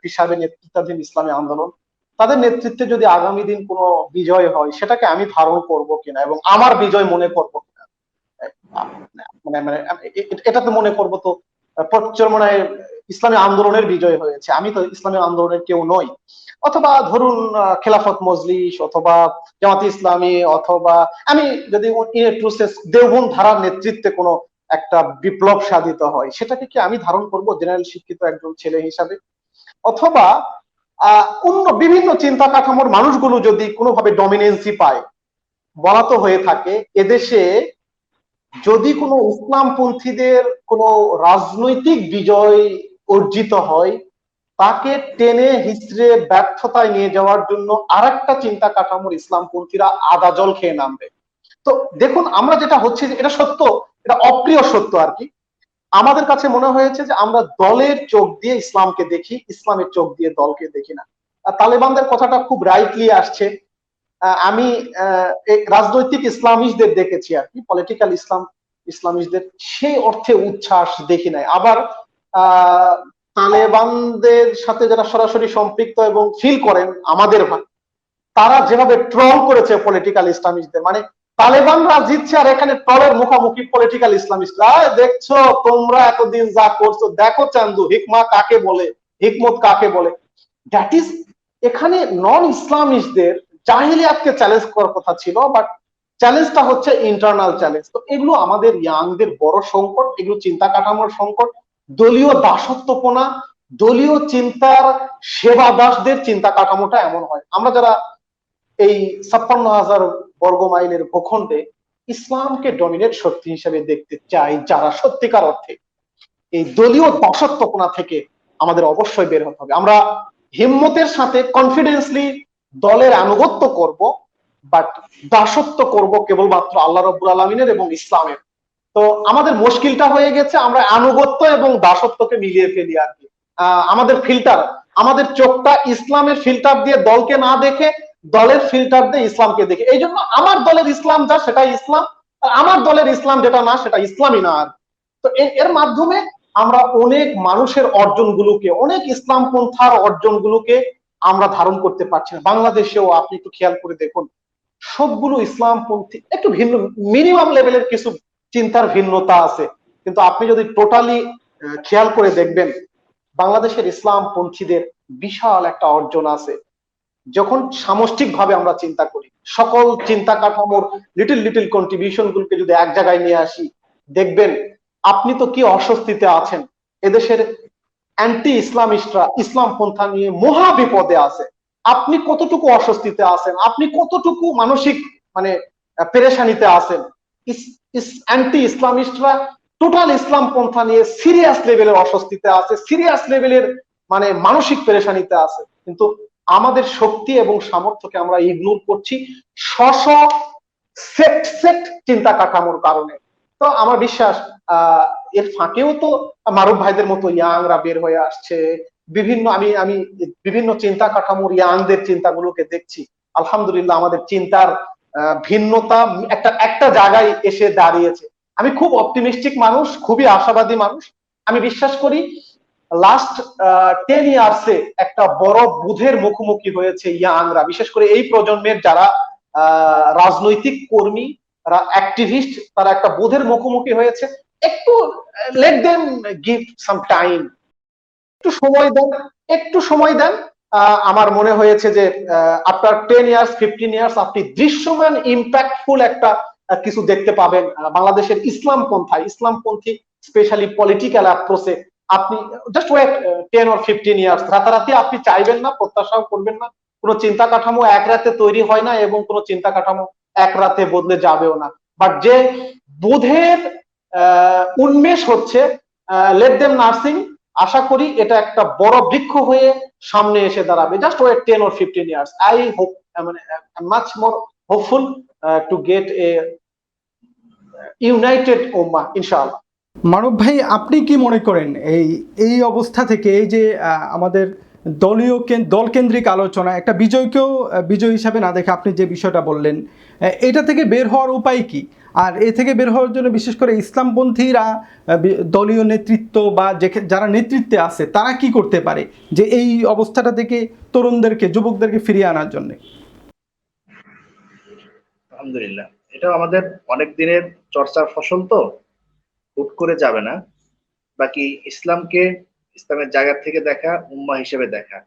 [SPEAKER 2] পীর সাহেবের নেতৃত্বাধীন ইসলামী আন্দোলন, তাদের নেতৃত্বে যদি আগামী দিন কোনো বিজয় হয়, সেটাকে আমি ধারণ করব কিনা এবং আমার বিজয় মনে করবো কিনা, মানে মানে এটা তো মনে করবো তো চরমনাই ইসলামী আন্দোলনের বিজয় হয়েছে, আমি তো ইসলামী আন্দোলনের কেউ নই। অথবা ধরুন খেলাফত মজলিস অথবা জামাতে ইসলামী, অথবা আমি যদি দেওবন্দ ধারার নেতৃত্বে কোনো একটা বিপ্লব সাধিত হয়, সেটাকে কি আমি ধারণ করব জেনারেল শিক্ষিত একজন ছেলে হিসাবে? অথবা অন্য বিভিন্ন চিন্তা কাঠামোর মানুষগুলো যদি কোনোভাবে ডমিনেন্সি পায়, বলা তো হয়ে থাকে এদেশে যদি কোনো ইসলামপন্থীদের কোনো রাজনৈতিক বিজয় অর্জিত হয়, তাকে টেনে হিচড়ে ব্যর্থতায় নিয়ে যাওয়ার জন্য আরেকটা চিন্তা কাঠামোর ইসলামপন্থীরা আদা জল খেয়ে নামবে। তো দেখুন, আমরা যেটা হচ্ছে, এটা সত্য, এটা অপ্রিয় সত্য আর কি। আমাদের কাছে মনে হয়েছে যে আমরা দলের চোখ দিয়ে ইসলামকে দেখি, ইসলামের চোখ দিয়ে দলকে দেখি না। তালেবানদের কথাটা খুব রাইটলি আসছে আমি এই রাজনৈতিক ইসলামিস্টদের দেখেছি আর কি, পলিটিক্যাল ইসলামিস্টদের সেই অর্থে উচ্ছ্বাস দেখি নাই। আবার তালেবানদের সাথে যারা সরাসরি সম্পৃক্ত এবং ফিল করেন আমাদের ভাই, তারা যেভাবে ট্রল করেছে পলিটিক্যাল ইসলামিস্টদের, মানে তালেবানরা জিতছে আর এখানে ট্রলের মুখোমুখি পলিটিক্যাল ইসলামিস্টরা, দেখছো তোমরা এতদিন যা করছো, দেখো চান্দু হিকমা কাকে বলে, হিকমত কাকে বলে। দ্যাট ইজ, এখানে নন ইসলামিস্টদের জাহিলিয়াতকে চ্যালেঞ্জ করার কথা ছিল, বাট চ্যালেঞ্জটা হচ্ছে ইন্টারনাল চ্যালেঞ্জ। তো এগুলো আমাদের ইয়াংদের বড় সংকট, এগুলো চিন্তা কাঠামোর সংকট, দলীয় দাসত্বপনা, দলীয় চিন্তার সেবা দাসদের চিন্তা কাঠামোটা এমন হয়। আমরা যারা এই 56,000 বর্গ মাইলের ভূখণ্ডে ইসলামকে ডমিনেট শক্তি হিসেবে দেখতে চাই, যারা সত্যিকার অর্থে এই দলীয় দাসত্বপনা থেকে আমাদের অবশ্যই বের হতে হবে। আমরা হিম্মতের সাথে কনফিডেন্সলি দলের আনুগত্য করব, বাট দাসত্ব করব কেবলমাত্র আল্লাহ রাব্বুল আলামিনের এবং ইসলামের। তো আমাদের মুশকিলটা হয়ে গেছে, আমরা আনুগত্য এবং দাসত্বকে মিলিয়ে ফেলি আর কি। আমাদের ফিল্টার, আমাদের চোখটা ইসলামের ফিল্টার দিয়ে দলকে না দেখে, দলের ফিল্টার দিয়ে ইসলামকে দেখে। এই জন্য আমার দলের ইসলাম যা সেটা ইসলাম, আর আমার দলের ইসলাম যেটা না সেটা ইসলামই না। আর তো এর মাধ্যমে আমরা অনেক মানুষের অর্জনগুলোকে, অনেক ইসলাম পন্থার অর্জনগুলোকে আমরা ধারণ করতে পারছি না। বাংলাদেশেও আপনি একটু খেয়াল করে দেখুন, সবগুলো ইসলামপন্থী একটু ভিন্ন, মিনিমাম লেভেলের কিছু চিন্তার ভিন্নতা আছে, কিন্তু আপনি যদি টোটালি খেয়াল করে দেখবেন, বাংলাদেশের ইসলামপন্থীদের বিশাল একটা অর্জন আছে। যখন সামষ্টিক ভাবে আমরা চিন্তা করি, সকল চিন্তা কাঠামোর লিটল লিটল কন্ট্রিবিউশন গুলোকে যদি এক জায়গায় নিয়ে আসি, দেখবেন আপনি তো কি অস্বস্তিতে আছেন। এদেশের অ্যান্টি ইসলামিস্টরা ইসলাম পন্থা নিয়ে মহা বিপদে আছে। আপনি কতটুকু অস্বস্তিতে আছেন, আপনি কতটুকু মানসিক মানে পেরেশানিতে আছেন। অ্যান্টি ইসলামিস্টরা টোটাল ইসলাম পন্থা নিয়ে সিরিয়াস লেভেলের অস্বস্তিতে আছে, সিরিয়াস লেভেলের মানে মানসিক পেরেশানিতে আছে। কিন্তু আমাদের শক্তি এবং সামর্থ্যকে আমরা ইগনোর করছি স্ব সেক্ট চিন্তা কাঠামোর কারণে। তো আমার বিশ্বাস এর ফাঁকেও তো মারুফ ভাইদের মতো ইয়াংরা বের হয়ে আসছে। বিভিন্ন আমি আমি বিভিন্ন চিন্তা কাঠামোর ইয়াংদের চিন্তাগুলোকে দেখছি। আলহামদুলিল্লাহ, আমাদের চিন্তার ভিন্নতা একটা একটা জায়গায় এসে দাঁড়িয়েছে। আমি খুব অপটিমিস্টিক মানুষ, খুবই আশাবাদী মানুষ। আমি বিশ্বাস করি লাস্ট 10 ইয়ার্সে একটা বড় বুধের মুখোমুখি হয়েছে ইয়াংরা, বিশেষ করে এই প্রজন্মের যারা রাজনৈতিক কর্মী, তারা অ্যাক্টিভিস্ট, তারা একটা বুধের মুখোমুখি হয়েছে। একটু let them give some time, একটু সময় দেন, একটু সময় দেন। আমার মনে হয়েছে যে আফটার 10 ইয়ার্স 15 ইয়ার্স আপনি দৃশ্যমান ইম্প্যাক্টফুল একটা কিছু দেখতে পাবেন বাংলাদেশের ইসলামপন্থী স্পেশালি পলিটিক্যাল অ্যাপ্রোচে। আপনি জাস্ট ওয়েট 10 or 15 ইয়ার্স। রাতারাতি আপনি চাইবেন না, প্রত্যাশাও করবেন না। কোনো চিন্তা কাঠামো এক রাতে তৈরি হয় না এবং কোনো চিন্তা কাঠামো এক রাতে বদলে যাবেও না। বাট যে বোধের উন্মেষ হচ্ছে, লেট দেম নার্সিং, আশা করি এটা একটা বড় বৃক্ষ হয়ে সামনে এসে দাঁড়াবে। Just wait 10 or 15 years. I hope, মানে much more hopeful to get a united উম্মাহ ইনশাআল্লাহ।
[SPEAKER 1] মারুফ ভাই, আপনি কি মনে করেন এই এই অবস্থা থেকে, এই যে আমাদের দলকেন্দ্রিক আলোচনা, একটা বিজয়কেও বিজয় হিসাবে না দেখে আপনি যে বিষয়টা বললেন, এটা থেকে বের হওয়ার উপায় কি? আর এ থেকে বের হওয়ার জন্য বিশেষ করে ইসলামপন্থীরা, দলীয় নেতৃত্ব বা যারা নেতৃত্বে আছে, তারা কি করতে পারে যে এই অবস্থাটা থেকে তরুণদেরকে, যুবকদেরকে ফিরিয়ে আনার জন্য?
[SPEAKER 3] আলহামদুলিল্লাহ, এটা আমাদের অনেক দিনের চর্চার ফসল, তো হুট করে যাবে না। বাকি ইসলামকে ইসলামের জায়গা থেকে দেখা, উম্মাহ হিসেবে দেখা।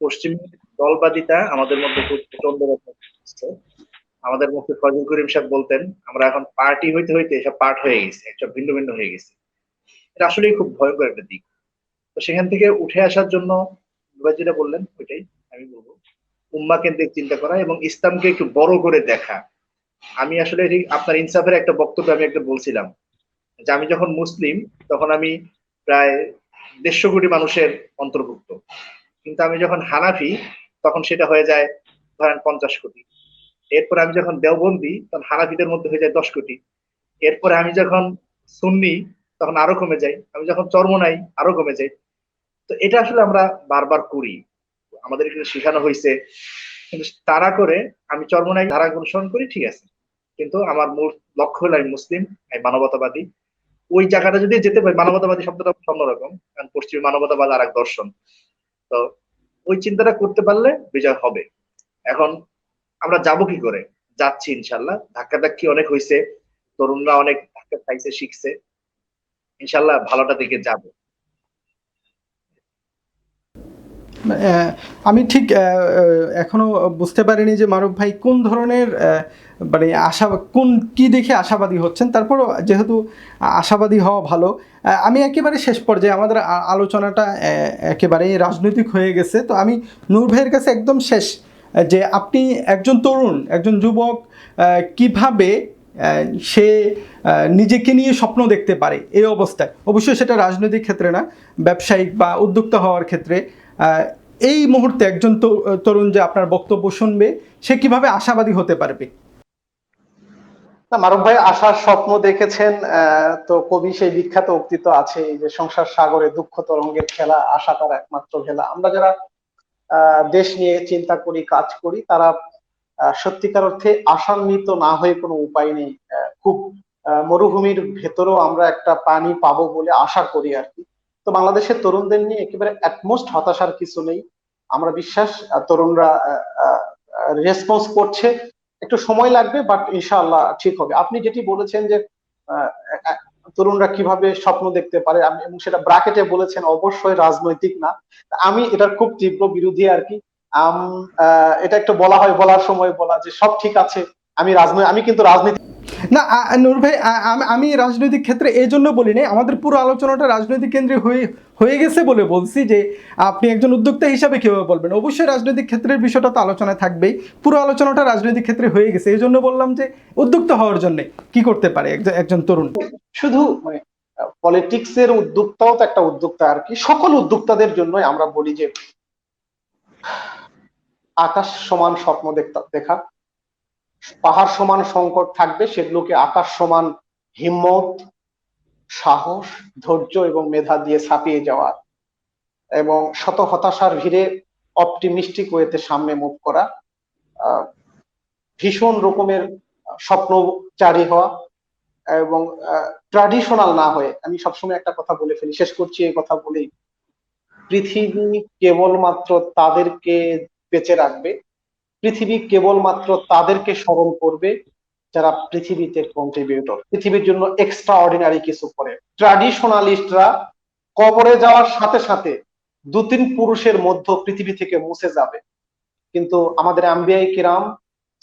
[SPEAKER 3] পশ্চিম দলবাদিতা আমাদের মধ্যে খুব প্রচন্ড হচ্ছে। আমাদের মুখে ফজল করিম সাহেব বলতেন, আমরা এখন পার্টি হইতে হইতে এসব পার্ট হয়ে গেছে, একটা ভিন্ন ভিন্ন হয়ে গেছে। এটা আসলেই খুব ভয়ঙ্কর একটা দিক। তো সেখান থেকে উঠে আসার জন্য যেটা বললেন ওইটাই আমি বলবো, উম্মাহ কেন্দ্রিক চিন্তা করা এবং ইসলামকে একটু বড় করে দেখা। আমি আসলে আপনার ইনসাফের একটা বক্তব্য আমি একটা বলছিলাম যে আমি যখন মুসলিম তখন আমি প্রায় 150 কোটি মানুষের অন্তর্ভুক্ত, কিন্তু আমি যখন হানাফি তখন সেটা হয়ে যায় ধরেন 50 কোটি। এরপর আমি যখন দেওবন্দি তখন হানাফিদের মধ্যে হয়ে যায় 10 কোটি। এরপরে আমি যখন সুন্নি তখন আরো কমে যাই, আমি যখন চরমনাই আরো কমে যাই। তো এটা আসলে আমরা বারবার করি, আমাদের এখানে শেখানো হয়েছে কিন্তু তাড়া করে আমি চরমোনাই ধারা অনুসরণ করি, ঠিক আছে, কিন্তু আমার মূল লক্ষ্য হলো আমি মুসলিম, আমি মানবতাবাদী। ওই জায়গাটা যদি যেতে পারি, মানবতাবাদী শব্দটা অন্যরকম, কারণ পশ্চিমী মানবতাবাদ আর এক দর্শন। তো ওই চিন্তাটা করতে পারলে বিজয় হবে। এখন আমরা যাব কি করে? যাচ্ছি ইনশাল্লাহ, ধাক্কা ধাক্কি অনেক হয়েছে, তরুণরা অনেক ধাক্কা খাইছে, শিখছে, ইনশাল্লাহ ভালোটা দিকে যাব।
[SPEAKER 1] আমি ঠিক এখনো বুঝতে পারিনি যে মারুফ ভাই কোন ধরনের মানে কোন কি দেখে আশাবাদী হচ্ছেন। তারপরও যেহেতু আশাবাদী হওয়া ভালো, আমি একেবারে শেষ পর্যায়ে আমাদের আলোচনাটা একেবারেই রাজনৈতিক হয়ে গেছে, তো আমি নূর ভাইয়ের কাছে একদম শেষ যে আপনি একজন তরুণ, একজন যুবক, কিভাবে সে নিজেকে নিয়ে স্বপ্ন দেখতে পারে এই অবস্থায়, অবশ্যই সেটা রাজনৈতিক ক্ষেত্রে না, ব্যবসায়িক বা উদ্যোক্তা হওয়ার ক্ষেত্রে, এই মুহূর্তে একজন তরুণ যে আপনার বক্তব্য শুনবে সে কিভাবে আশাবাদী হতে পারবে?
[SPEAKER 2] না, মারুফ ভাই আশার স্বপ্ন দেখেছেন। তো কবি সেই বিখ্যাত উক্তি তো আছে যে সংসার সাগরে দুঃখ তরঙ্গের খেলা, আশা তার একমাত্র ভেলা। আমরা যারা দেশ নিয়ে চিন্তা করি, কাজ করি, তারা সত্যিকার অর্থে আশান্বিত না হয়ে কোনো উপায় নেই। খুব মরুভূমির ভেতরেও আমরা একটা পানি পাবো বলে আশা করি আর কি। তো বাংলাদেশের তরুণদের নিয়ে একেবারে অ্যাটমোস্ট হতাশার কিছু নেই। আমরা বিশ্বাস তরুণরা রেসপন্স করছে, একটু সময় লাগবে, বাট ইনশাআল্লাহ ঠিক হবে। আপনি যেটি বলেছেন যে আহ, আহ, তরুণরা কিভাবে স্বপ্ন দেখতে পারে, আমি এবং সেটা ব্র্যাকেটে বলেছেন, অবশ্যই রাজনৈতিক না। আমি এটার খুব তীব্র বিরোধী আর কি। এটা একটু বলা হয়, বলার সময় বলা যে সব ঠিক আছে, আমি কিন্তু রাজনীতি
[SPEAKER 1] না নূর ভাই, আমি রাজনৈতিক ক্ষেত্রে এই জন্য বলি নাই, আমাদের পুরো আলোচনাটা রাজনৈতিক কেন্দ্রে হয়ে হয়ে গেছে বলে বলছি যে আপনি একজন উদ্যোক্তা হিসাবে কিভাবে বলবেন। অবশ্যই রাজনৈতিক ক্ষেত্রের বিষয়টা তো আলোচনায় থাকবেই, পুরো আলোচনাটা রাজনৈতিক ক্ষেত্রে হয়ে গেছে, এই জন্য বললাম যে উদ্যোক্তা হওয়ার জন্য কি করতে পারে একজন তরুণ।
[SPEAKER 2] শুধু মানে পলিটিক্স এর উদ্যোক্তাও তো একটা উদ্যোক্তা আর কি। সকল উদ্যোক্তাদের জন্য আমরা বলি যে আকাশ সমান স্বপ্ন দেখা, পাহাড় সমান সংকট থাকবে, সেগুলোকে আকাশ সমান হিম্মত, সাহস, ধৈর্য এবং মেধা দিয়ে ছাপিয়ে যাওয়া, এবং শত হতাশার ভিড়ে অপটিমিস্টিক ওয়েতে সামনে মুভ করা, ভীষণ রকমের স্বপ্নচারী হওয়া, এবং ট্র্যাডিশনাল না হয়ে। আমি সবসময় একটা কথা বলে ফেলি, শেষ করছি এই কথা বলেই, পৃথিবী কেবলমাত্র তাদেরকে বেঁচে রাখবে, পৃথিবী কেবলমাত্র তাদেরকে স্মরণ করবে যারা পৃথিবীতে কন্ট্রিবিউটর, পৃথিবীর জন্য এক্সট্রা অর্ডিনারি কিছু করে। ট্র্যাডিশনালিস্টরা কবরে যাওয়ার সাথে সাথে 2-3 পুরুষের মধ্যে পৃথিবী থেকে মুছে যাবে, কিন্তু আমাদের আম্বিয়াই কিরাম,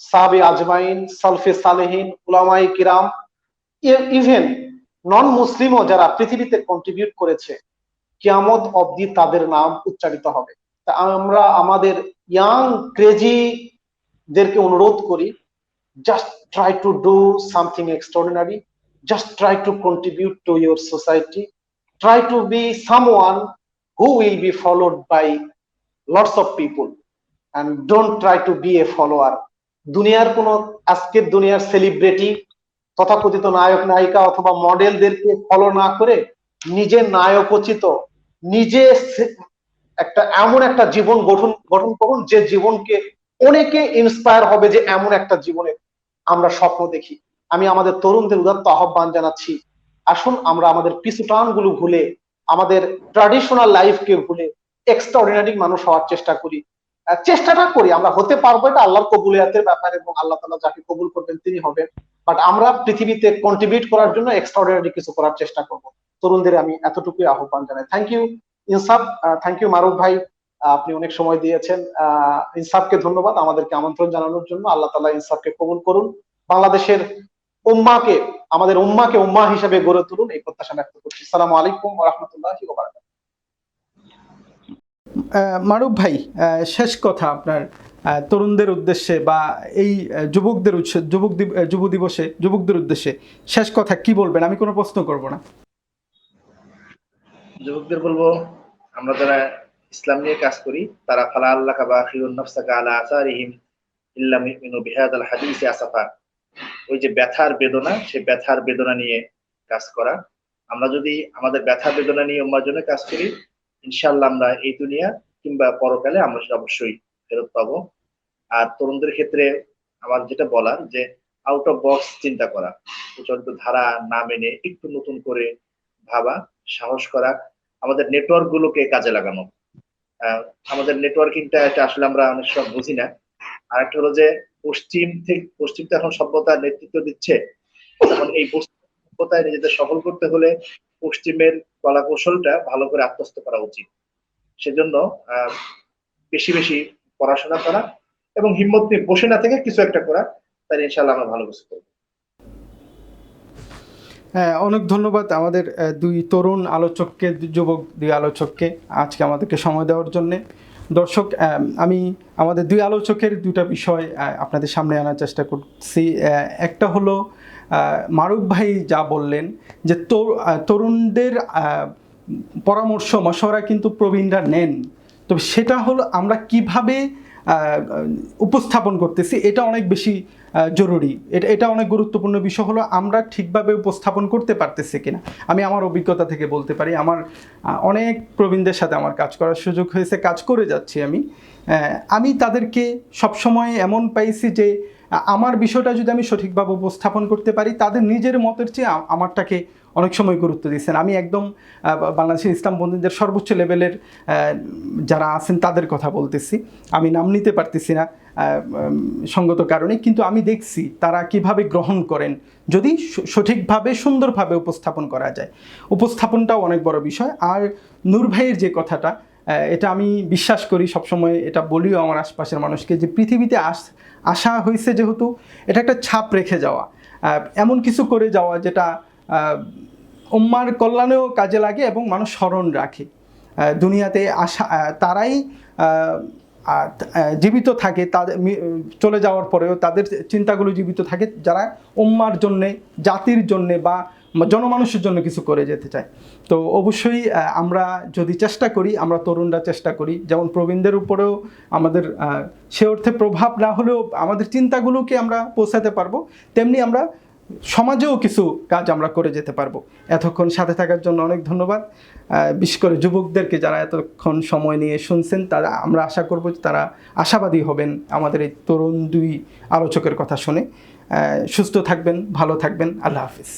[SPEAKER 2] সাহাবে আজমাইন, সালফে সালেহিন, উলামাই কিরাম, ইভেন নন মুসলিমও যারা পৃথিবীতে কন্ট্রিবিউট করেছে, কিয়ামত অবধি তাদের নাম উচ্চারিত হবে। তা আমরা আমাদের ইয়াং ক্রেজি দেরকে অনুরোধ করি, just try to do something extraordinary, just try to contribute to your society, try to be someone who will be followed by lots of people, and don't try to be a follower. দুনিয়ার কোন, আজকের দুনিয়ার celebrity, তথাকথিত নায়ক নায়িকা অথবা মডেলদেরকে follow না করে নিজে নায়কোচিত, নিজে একটা এমন একটা জীবন গঠন গঠন করুন যে জীবনকে অনেকে ইন্সপায়ার হবে, যে এমন একটা জীবনে আমরা স্বপ্ন দেখি। আমি আমাদের তরুণদের উদাত্ত আহ্বান জানাচ্ছি, আসুন আমরা আমাদের পিছুটান গুলো ভুলে, আমাদের ট্র্যাডিশনাল লাইফকে ভুলে এক্সট্রা অর্ডিনারি মানুষ হওয়ার চেষ্টা করি। চেষ্টাটা করি, আমরা হতে পারবো, এটা আল্লাহর কবুলিয়াতের ব্যাপার, এবং আল্লাহ তাআলা যাকে কবুল করবেন তিনি হবেন। বাট আমরা পৃথিবীতে কন্ট্রিবিউট করার জন্য এক্সট্রা অর্ডিনারি কিছু করার চেষ্টা করব। তরুণদের আমি এতটুকুই আহ্বান জানাই। থ্যাংক ইউ ইনসাফ, থ্যাংক ইউ মারুফ ভাই, আপনি অনেক সময় দিয়েছেন। ইনসাফকে ধন্যবাদ আমাদেরকে আমন্ত্রণ জানানোর জন্য। আল্লাহ তাআলা ইনসাফকে কবুল করুন, বাংলাদেশের উম্মাকে, আমাদের উম্মাকে উম্মা হিসেবে গড়ে তুলুন, এই প্রত্যাশা ব্যক্ত করছি। আসসালামু আলাইকুম ওয়া রাহমাতুল্লাহি ওয়া বারাকাতুহু।
[SPEAKER 1] মারুফ ভাই, শেষ কথা আপনার তরুণদের উদ্দেশ্যে বা এই যুবকদের যুব দিবসে যুবকদের উদ্দেশ্যে শেষ কথা কি বলবেন? আমি কোনো প্রশ্ন করব না।
[SPEAKER 3] যুবকদের বলবো, আমরা যারা ইসলাম নিয়ে কাজ করি তারা ফালা আল্লাহ বাখিরুন নাফসাকা আলা আসারিহিম ইল্লাম ইউমিনু বিহাদাল হাদিসি আসাফা, ওই যে ব্যথার বেদনা, সেই ব্যথার বেদনা নিয়ে কাজ করা। আমরা যদি আমাদের ব্যথা বেদনা নিয়ে উম্মার জন্য কাজ করি, ইনশাআল্লাহ আমরা এই দুনিয়া কিংবা পরকালে আমরা সেটা অবশ্যই ফেরত পাবো। আর তরুণদের ক্ষেত্রে আমার যেটা বলার যে আউট অফ বক্স চিন্তা করা, প্রচলিত ধারা না মেনে একটু নতুন করে ভাবা, সাহস করা, আমাদের নেটওয়ার্ক গুলোকে কাজে লাগানো। আমাদের নেটওয়ার্কিংটা এটা আসলে আমরা অনেক সময় বুঝি না। আর একটা হলো যে পশ্চিম তো এখন সভ্যতার নেতৃত্ব দিচ্ছে, তখন এই পশ্চিম সভ্যতায় নিজেদের সফল করতে হলে পশ্চিমের কলা কৌশলটা ভালো করে আত্মস্থ করা উচিত। সেজন্য বেশি বেশি পড়াশোনা করা এবং হিম্মত নিয়ে বসে না থেকে কিছু একটা করা, তাহলে ইনশাল্লাহ আমরা ভালো কিছু করবো।
[SPEAKER 1] হ্যাঁ, অনেক ধন্যবাদ আমাদের দুই তরুণ আলোচককে, যুবক দুই আলোচককে আজকে আমাদেরকে সময় দেওয়ার জন্যে। দর্শক, আমি আমাদের দুই আলোচকের দুটা বিষয় আপনাদের সামনে আনার চেষ্টা করছি। একটা হলো মারুফ ভাই যা বললেন যে তরুণদের পরামর্শ মশওয়ারা কিন্তু প্রবীণরা নেন, তবে সেটা হলো আমরা কিভাবে উপস্থাপন করতেছি এটা অনেক বেশি জরুরি। এটা অনেক গুরুত্বপূর্ণ বিষয় হলো আমরা ঠিকভাবে উপস্থাপন করতে পারতেছি কিনা। আমি আমার অভিজ্ঞতা থেকে বলতে পারি, আমার অনেক প্রবীণদের সাথে আমার কাজ করার সুযোগ হয়েছে, কাজ করে যাচ্ছি আমি তাদেরকে সবসময় এমন পাইছি যে আমার বিষয়টা যদি আমি সঠিকভাবে উপস্থাপন করতে পারি, তাদের নিজের মতের চেয়ে আমারটাকে অনেক সময় গুরুত্ব দিচ্ছেন। আমি একদম বাংলাদেশের ইসলামপন্থীদের সর্বোচ্চ লেভেলের যারা আছেন তাদের কথা বলতেছি, আমি নাম নিতে পারতেছি না সঙ্গত কারণে, কিন্তু আমি দেখছি তারা কিভাবে গ্রহণ করেন যদি সঠিকভাবে সুন্দরভাবে উপস্থাপন করা যায়। উপস্থাপনটাও অনেক বড় বিষয়। আর নূর ভাইয়ের যে কথাটা, এটা আমি বিশ্বাস করি, সবসময় এটা বলিও আমার আশপাশের মানুষকে, যে পৃথিবীতে আসা হয়েছে যেহেতু এটা একটা ছাপ রেখে যাওয়া, এমন কিছু করে যাওয়া যেটা উম্মার কল্যাণেও কাজে লাগে এবং মানুষ স্মরণ রাখে। দুনিয়াতে আসা তারাই জীবিত থাকে, তাদের চলে যাওয়ার পরেও তাদের চিন্তাগুলো জীবিত থাকে যারা উম্মার জন্যে, জাতির জন্যে বা জনমানুষের জন্য কিছু করে যেতে চায়। তো অবশ্যই আমরা যদি চেষ্টা করি, আমরা তরুণরা চেষ্টা করি, যেমন প্রবীণদের উপরেও আমাদের সে অর্থে প্রভাব না হলেও আমাদের চিন্তাগুলোকে আমরা পৌঁছাতে পারবো, তেমনি আমরা সমাজেও কিছু কাজ আমরা করে যেতে পারবো। এতক্ষণ সাথে থাকার জন্য অনেক ধন্যবাদ। বিশেষ করে যুবকদেরকে যারা এতক্ষণ সময় নিয়ে শুনছেন, তারা আমরা আশা করব যে তারা আশাবাদী হবেন আমাদের এই তরুণ দুই আলোচকের কথা শুনে। সুস্থ থাকবেন, ভালো থাকবেন। আল্লাহ হাফিজ।